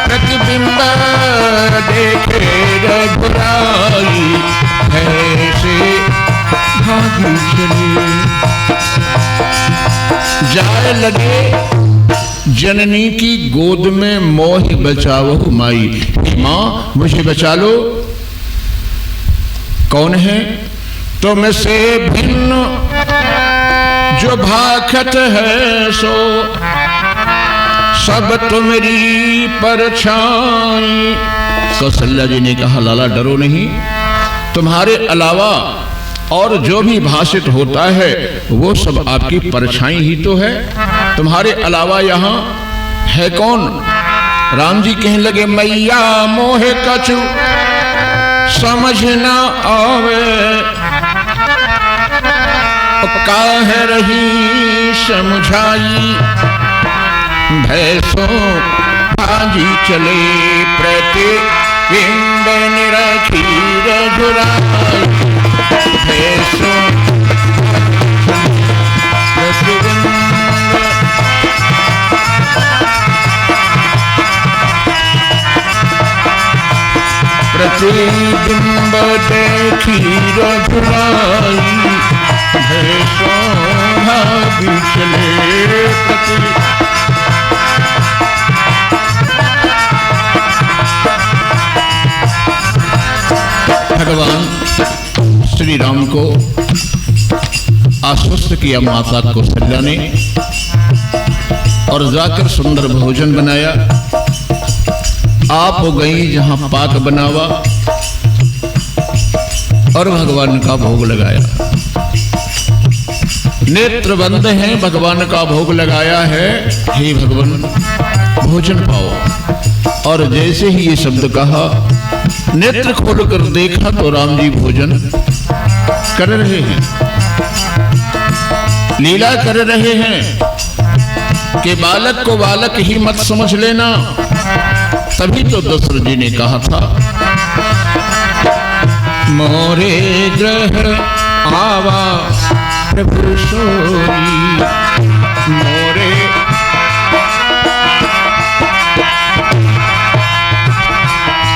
प्रतिबिंब देखे रघुराई, भय से भागी चले। जाए लगे जननी की गोद में मोह बचाओ माई, मां मुझे बचा लो। कौन है? तुमसे भिन्न जो भाखत है सो, सब तुम्हारी परछाई। कौशल्या जी ने कहा लाला डरो नहीं, तुम्हारे अलावा और जो भी भाषित होता है वो सब आपकी परछाई ही तो है। तुम्हारे अलावा यहाँ है कौन? राम जी कहने लगे मैया मोहे कछु समझ न आवे, काहे रही समझाई, भैसो भाजी चले प्रतिबिंब निरखी रघुराई, भैसो प्रतिबिंब देखी रघुराई, है शोभा बिचले प्रति। भगवान श्री राम को आश्वस्त किया माता कौशल्या ने और जाकर सुंदर भोजन बनाया। आप हो गई जहां पाक बनावा और भगवान का भोग लगाया। नेत्र बंद हैं, भगवान का भोग लगाया है, हे भगवान भोजन पाओ। और जैसे ही ये शब्द कहा, नेत्र खोलकर देखा तो राम जी भोजन कर रहे हैं, लीला कर रहे हैं कि बालक को बालक ही मत समझ लेना। तभी तो दशरथ जी ने कहा था, मोरे ग्रह आवा प्रभु सोई,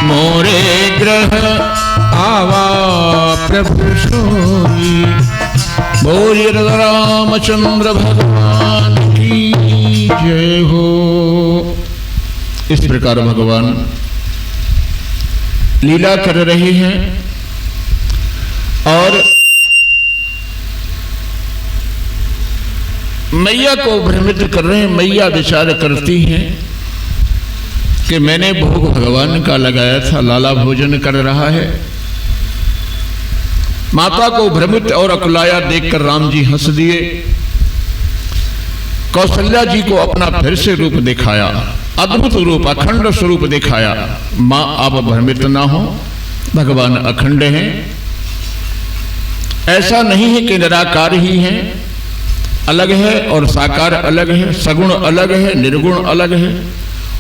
मोरे ग्रह आवा प्रभु सोई, बोलिए रामचंद्र भगवान की जय हो। इस प्रकार भगवान लीला कर रहे हैं और मैया को भ्रमित कर रहे हैं। मैया विचार करती हैं कि मैंने भोग भगवान का लगाया था, लाला भोजन कर रहा है। माता को भ्रमित और अकुलाया देखकर राम जी हंस दिए। कौशल्या जी को अपना फिर से रूप दिखाया, अद्भुत रूप, अखंड स्वरूप दिखाया। मां आप भ्रमित ना हो, भगवान अखंड हैं। ऐसा नहीं है कि निराकार ही हैं, अलग है और साकार अलग है, सगुण अलग है, निर्गुण अलग है।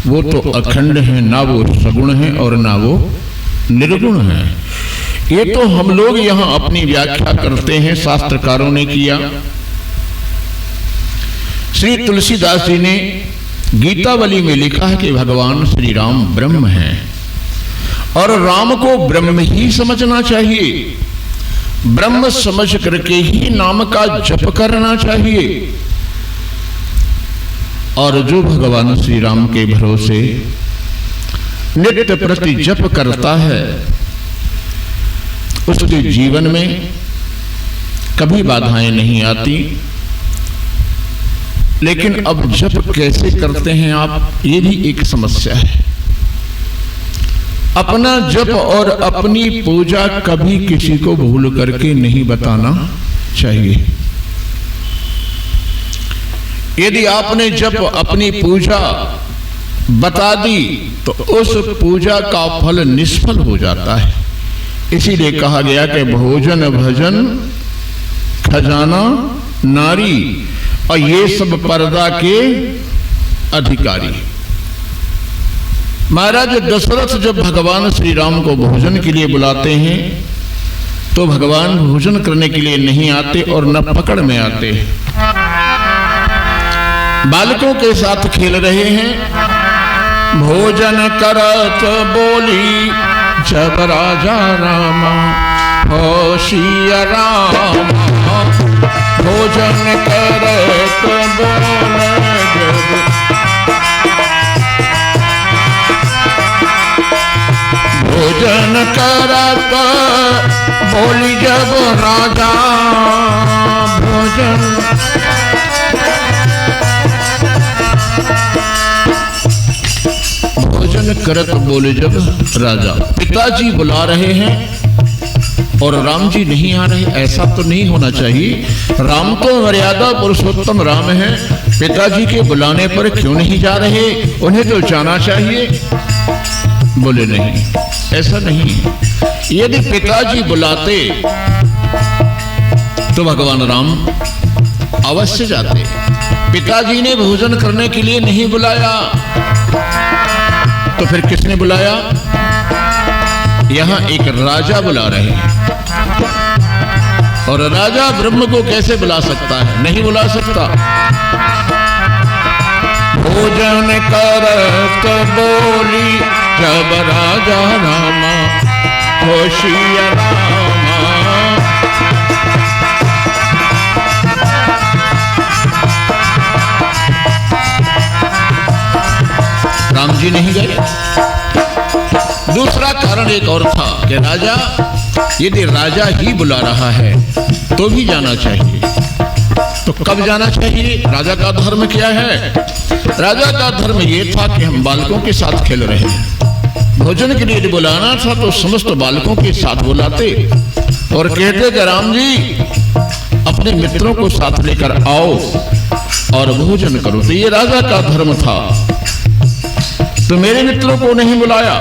वो तो अखंड है, ना वो सगुण है और ना वो निर्गुण है। ये तो हम लोग यहां अपनी व्याख्या करते हैं, शास्त्रकारों ने किया। श्री तुलसीदास जी ने गीतावली में लिखा है कि भगवान श्री राम ब्रह्म हैं और राम को ब्रह्म ही समझना चाहिए। ब्रह्म समझ करके ही नाम का जप करना चाहिए। और जो भगवान श्री राम के भरोसे नित्य प्रति जप करता है, उसके जीवन में कभी बाधाएं नहीं आती। लेकिन अब जप कैसे करते हैं आप, ये भी एक समस्या है। अपना जप और अपनी पूजा कभी किसी को भूल करके नहीं बताना चाहिए। यदि आपने जप अपनी पूजा बता दी तो उस पूजा का फल निष्फल हो जाता है। इसीलिए कहा गया कि भोजन भजन खजाना नारी और ये सब पर्दा के अधिकारी। महाराज दशरथ जब भगवान श्री राम को भोजन के लिए बुलाते हैं तो भगवान भोजन करने के लिए नहीं आते और न पकड़ में आते। बालकों के साथ खेल रहे हैं। भोजन करत बोली जब राजा रामा होशिया रामा, भोजन करत बोले जब, भोजन करत बोली जब राजा, भोजन भोजन करत बोले जब राजा। पिताजी बुला रहे हैं और राम जी नहीं आ रहे, ऐसा तो नहीं होना चाहिए। राम तो मर्यादा पुरुषोत्तम राम है, पिताजी के बुलाने पर क्यों नहीं जा रहे, उन्हें तो जाना चाहिए। बोले नहीं, ऐसा नहीं है। यदि पिताजी बुलाते तो भगवान राम अवश्य जाते। पिताजी ने भोजन करने के लिए नहीं बुलाया तो फिर किसने बुलाया? यहां एक राजा बुला रहे हैं और राजा ब्रह्म को कैसे बुला सकता है? नहीं बुला सकता। भोजन करत बोली जब राजा रामा, होशिया रामा। राम जी नहीं गए। दूसरा कारण एक और था कि राजा, यदि राजा ही बुला रहा है तो भी जाना चाहिए। तो कब जाना चाहिए? राजा का धर्म क्या है? राजा का धर्म ये था कि हम बालकों के साथ खेल रहे हैं, भोजन के लिए यदि बुलाना था तो समस्त बालकों के साथ बुलाते और कहते कि राम जी अपने मित्रों को साथ लेकर आओ और भोजन करो। तो ये राजा का धर्म था। तो मेरे मित्रों को नहीं बुलाया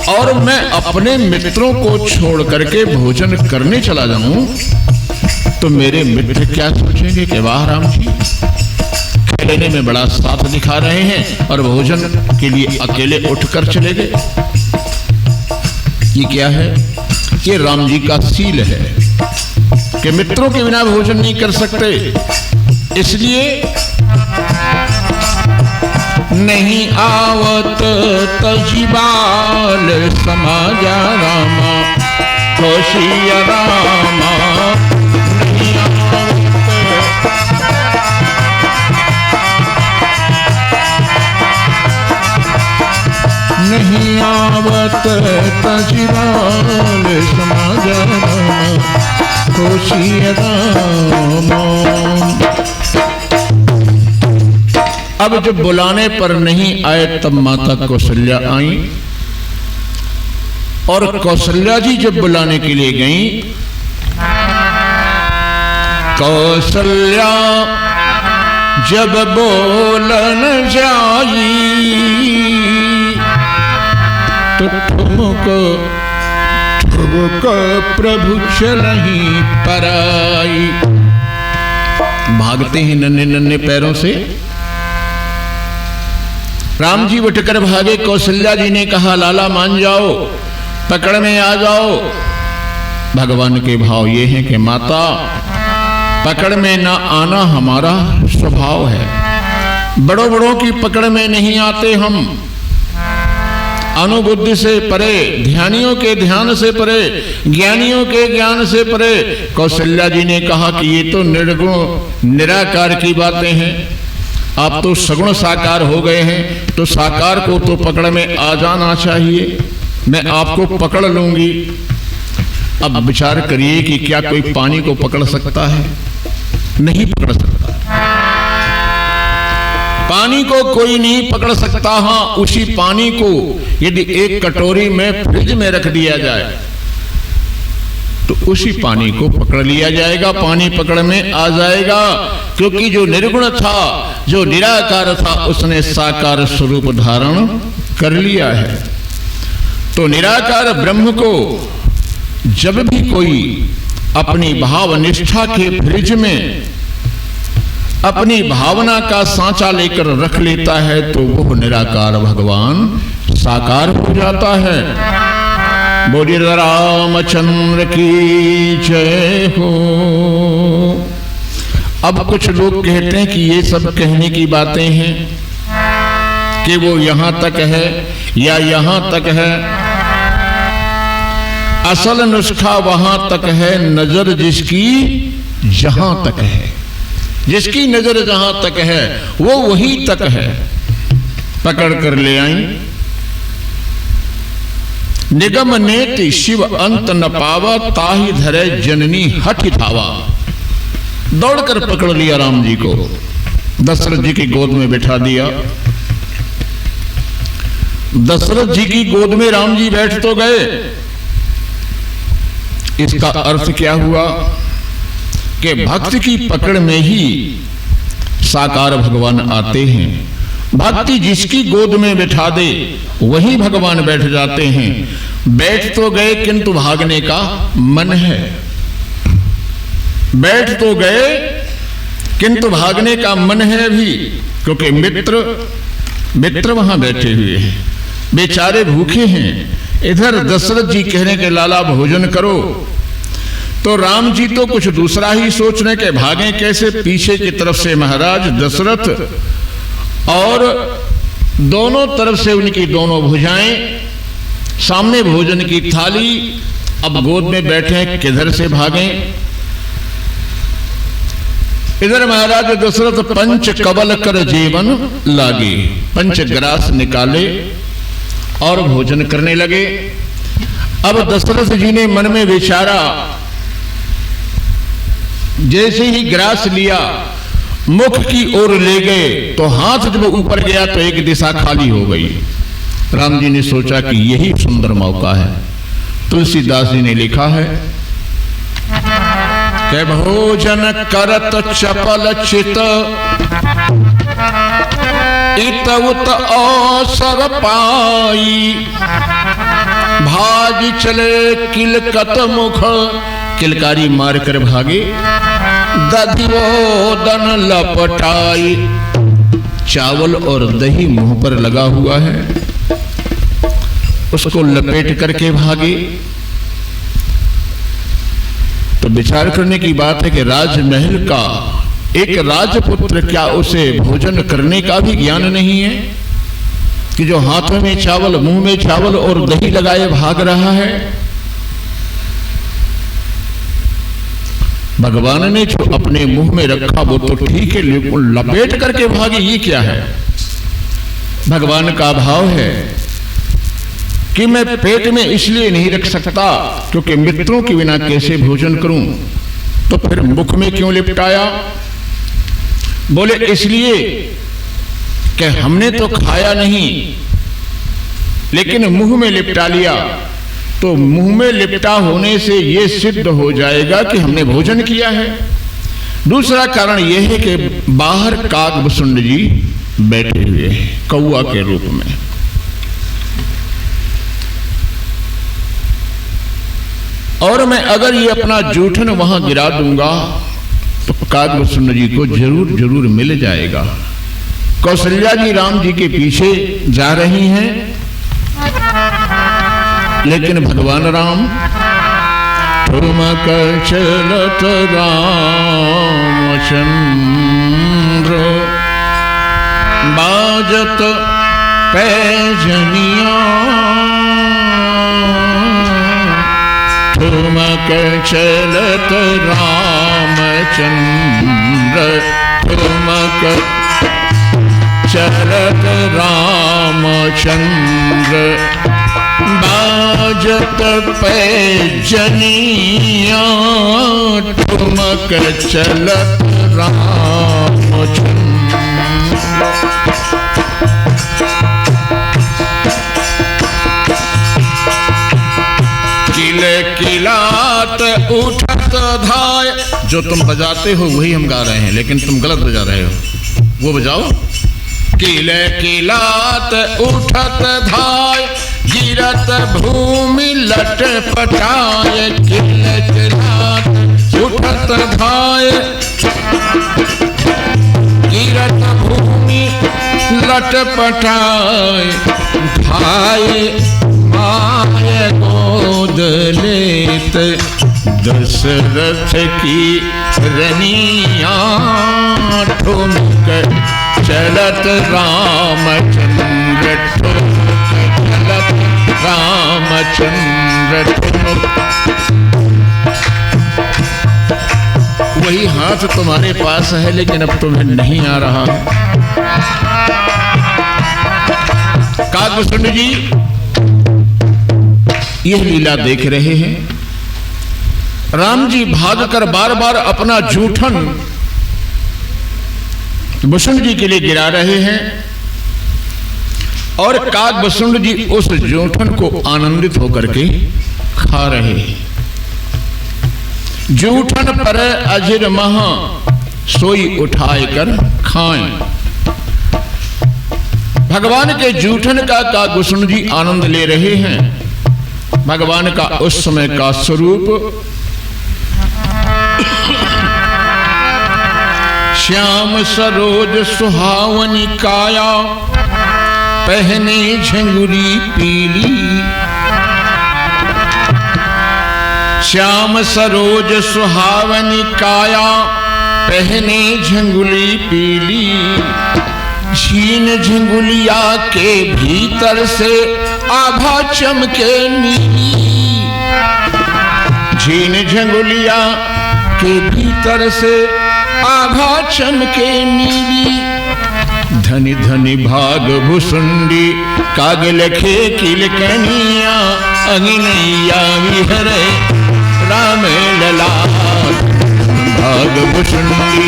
और मैं अपने मित्रों को छोड़ करके भोजन करने चला जाऊं तो मेरे मित्र क्या सोचेंगे कि वाह राम जी खेलने में बड़ा साथ दिखा रहे हैं और भोजन के लिए अकेले उठकर चले गए। ये क्या है? ये राम जी का सील है कि मित्रों के बिना भोजन नहीं कर सकते। इसलिए नहीं आवत तजिबाल समाजा रामा, होशिया रामा। नहीं आवत तजिबाल समाजा रामा, होशिया रामा। अब जब बुलाने पर नहीं आए तब माता कौशल्या आई और कौशल्या जी जब बुलाने के लिए गईं, कौशल्या जब बोलन जाई तो ठुमक ठुमक प्रभु चलहि पराई। भागते हैं नन्हे नन्हे पैरों से। राम जी उठकर भागे। कौशल्या जी ने कहा लाला मान जाओ, पकड़ में आ जाओ। भगवान के भाव ये हैं कि माता पकड़ में ना आना हमारा स्वभाव है। बड़ों बड़ों की पकड़ में नहीं आते हम, अनुबुद्धि से परे, ध्यानियों के ध्यान से परे, ज्ञानियों के ज्ञान से परे। कौशल्या जी ने कहा कि ये तो निर्गुण निराकार की बातें हैं, आप तो सगुण साकार हो गए हैं, तो साकार को तो पकड़ में आ जाना चाहिए। मैं आपको पकड़ लूंगी। अब विचार करिए कि क्या कोई पानी को पकड़ सकता है? नहीं पकड़ सकता। पानी को कोई नहीं पकड़ सकता। हाँ, उसी पानी को यदि एक कटोरी में फ्रिज में रख दिया जाए तो उसी पानी को पकड़ लिया जाएगा, पानी पकड़ में आ जाएगा। क्योंकि जो निर्गुण था, जो निराकार था, उसने साकार स्वरूप धारण कर लिया है। तो निराकार ब्रह्म को जब भी कोई अपनी भाव निष्ठा के फ्रिज में अपनी भावना का सांचा लेकर रख लेता है तो वो निराकार भगवान साकार हो जाता है। बोलिए रामचंद्र की जय हो। अब कुछ लोग कहते हैं कि ये सब कहने की बातें हैं कि वो यहां तक है या यहां तक है। असल नुस्खा वहां तक है, नजर जिसकी जहां तक है। जिसकी नजर जहां तक है वो वहीं तक है। पकड़ कर ले आई। निगम नेति शिव अंत न पावा, ताहि धरे जननी हठ धावा। दौड़कर पकड़ लिया राम जी को, दशरथ जी की गोद में बैठा दिया। दशरथ जी की गोद में राम जी बैठ तो गए। इसका अर्थ क्या हुआ कि भक्त की पकड़ में ही साकार भगवान आते हैं। भक्ति जिसकी गोद में बैठा दे वही भगवान बैठ जाते हैं। बैठ तो गए किंतु भागने का मन है। बैठ तो गए किंतु भागने का मन है अभी, क्योंकि मित्र वहां बैठे हुए हैं, बेचारे भूखे हैं। इधर दशरथ जी कह रहे के लाला भोजन करो, तो राम जी तो कुछ दूसरा ही सोच रहे कि भागे कैसे। पीछे की तरफ से महाराज दशरथ और दोनों तरफ से उनकी दोनों भुजाएं सामने भोजन की थाली, अब गोद में बैठे हैं, किधर से भागें। इधर महाराज दशरथ पंच कबल कर जीवन लागे, पंच ग्रास निकाले और भोजन करने लगे। अब दशरथ जी ने मन में विचारा, जैसे ही ग्रास लिया मुख की ओर ले गए तो हाथ जब ऊपर गया तो एक दिशा खाली हो गई। राम जी ने सोचा कि यही सुंदर मौका है। तुलसीदास जी ने लिखा है कि भोजन करत चपल चित इत उत अवसर पाई, भाग चले किलकत मुख, किलकारी मार कर भागे, दधिवोदन लपटाई। चावल और दही मुंह पर लगा हुआ है, उसको लपेट करके भागे। तो विचार करने की बात है कि राजमहल का एक राजपुत्र, क्या उसे भोजन करने का भी ज्ञान नहीं है कि जो हाथों में चावल, मुंह में चावल और दही लगाए भाग रहा है। भगवान ने जो अपने मुंह में रखा वो तो ठीक है, लेकिन लपेट करके भागे, ये क्या है? भगवान का भाव है कि मैं पेट में इसलिए नहीं रख सकता क्योंकि मित्रों के बिना कैसे भोजन करूं, तो फिर मुख में क्यों लिपटाया? बोले इसलिए कि हमने तो खाया नहीं लेकिन मुंह में लिपटा लिया, तो मुंह में लिपटा होने से यह सिद्ध हो जाएगा कि हमने भोजन किया है। दूसरा कारण यह है कि बाहर काकभुसुंड जी बैठे हुए हैं कौआ के रूप में। और मैं अगर ये अपना जूठन वहां गिरा दूंगा तो काकभुसुंड जी को जरूर जरूर मिल जाएगा। कौशल्या जी राम जी के पीछे जा रही हैं, लेकिन भगवान राम ठुमक चलत रामचंद्र, बाजत पैजनिया, ठुमक चलत रामचंद्र, ठुमक चलत रामचंद्र, बाजत पैजनिया, ठुमक चलत रामचंद्र। किले किलात उठत धाय, जो तुम बजाते हो वही हम गा रहे हैं, लेकिन तुम गलत बजा रहे हो, वो बजाओ। किले किलात उठत धाय, गिरत भूमि लट पटाए, किले किलात उठत धाय, गिरत भूमि लट पटाए, भाई माय गोद लेत दशरथ की रनिया, ठुमक चलत रामचंद्र, ठुमक चलत रामचंद्र, ठुमक। वही हाथ तुम्हारे पास है लेकिन अब तुम्हें नहीं आ रहा। काकभुसुंड जी यह लीला देख रहे हैं। राम जी भागकर बार बार अपना जूठन भुसुंड जी के लिए गिरा रहे हैं और काकभुसुंड जी उस जूठन को आनंदित होकर के खा रहे हैं। जूठन पर अजिर महा सोई उठाए कर खाएं। भगवान के जूठन का काकभुसुंड जी आनंद ले रहे हैं। भगवान का उस समय का स्वरूप श्याम सरोज सुहावनी काया, पहने झंगुरी पीली, श्याम सरोज सुहावनी काया, पहने झंगुली पीली, छीन झंगुलिया के भीतर से आभा चमके नीली, झीन झंगुलिया के भीतर से आभा चमके नीली। धनी धनी भाग भुसुंडी काग लखे किलकनिया, अग्नैया विहरे राम लला। भाग भुसुंडी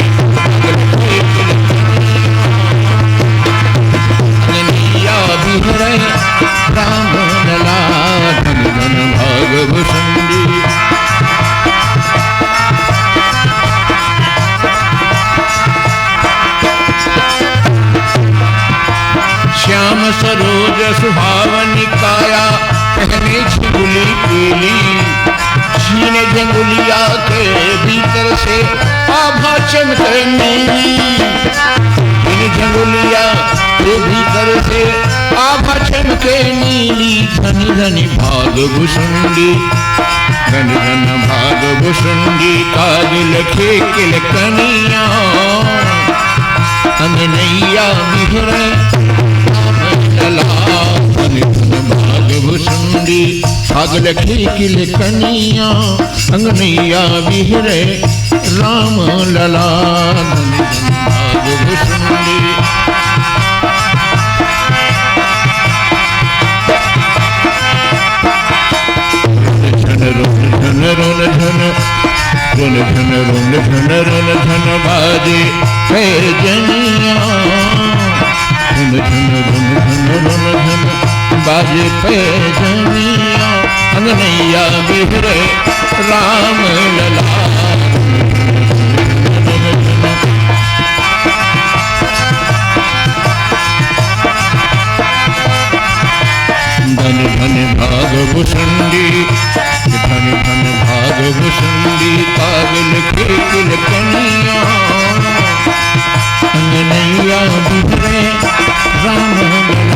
अग्नैया विहरे राम लला। धन धन भाग भुसुंडी। श्याम सरोज सुहावनी काया, पहने झंगुली पीली। झीन झंगुलिया के भीतर से आभा चमके नीली। झीन झंगुलिया के भीतर से आभा चमके नीली। धनी धनी भाग भुसुंडी, धनी धन भाग भुसुंडी। काग लखे किलकनिया, अग्नैया विहरे धन धन भाग भुसुंडी। काग लखे किलकनिया, अग्नैया विहरे राम लला। धन धन भाग भुसुंडी। धन रोन धन रोन धन रोन धन रोन धन बाजे पैजनिया। धन धन रोन धन रोन धन बाजे पैजनिया, अग्नैया विहरे राम लला। धन धन भाग भुसुंडी, धन धन भाग भुसुंडी। काग लखे किलकनिया, अग्नैया विहरे राम लला।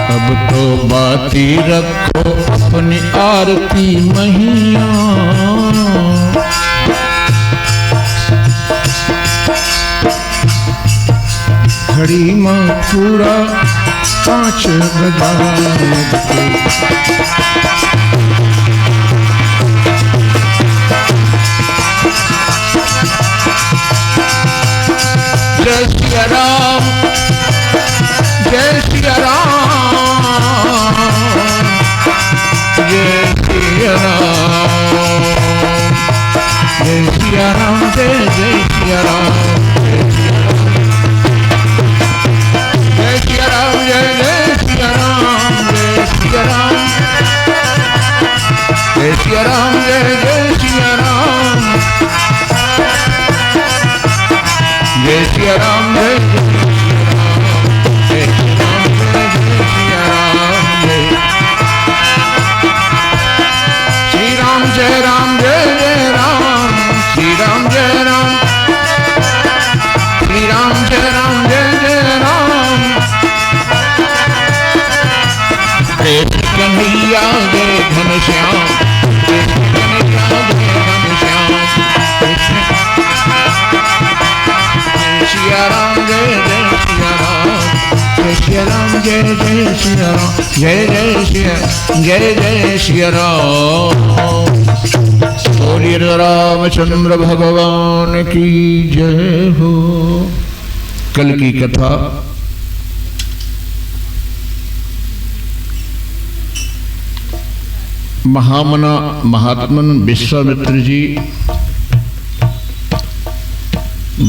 अब तो बाती रखो अपनी आरती मैया। घड़ी माँ पूरा 5 बजा। जय श्री राम, जय श्री राम, जय श्री राम, जय श्री राम, जय जय श्री राम, जय श्री राम, जय जय श्री राम, जय श्री राम, जय श्री राम, जय जय श्री राम, जय श्री राम, जय जय राम, जय जय राम, श्री राम जय राम, श्री राम जय राम, जय जय राम। जय कन्हैया जय घनश्याम, जय कन्हैया जय घनश्याम। श्री राम जय जय श्री राम, जय श्री राम, जय जय श्री राम, जय जय श्री, जय जय श्री राम। बोलिए रामचंद्र भगवान की जय हो। कल की कथा महामना महात्मन विश्वामित्र जी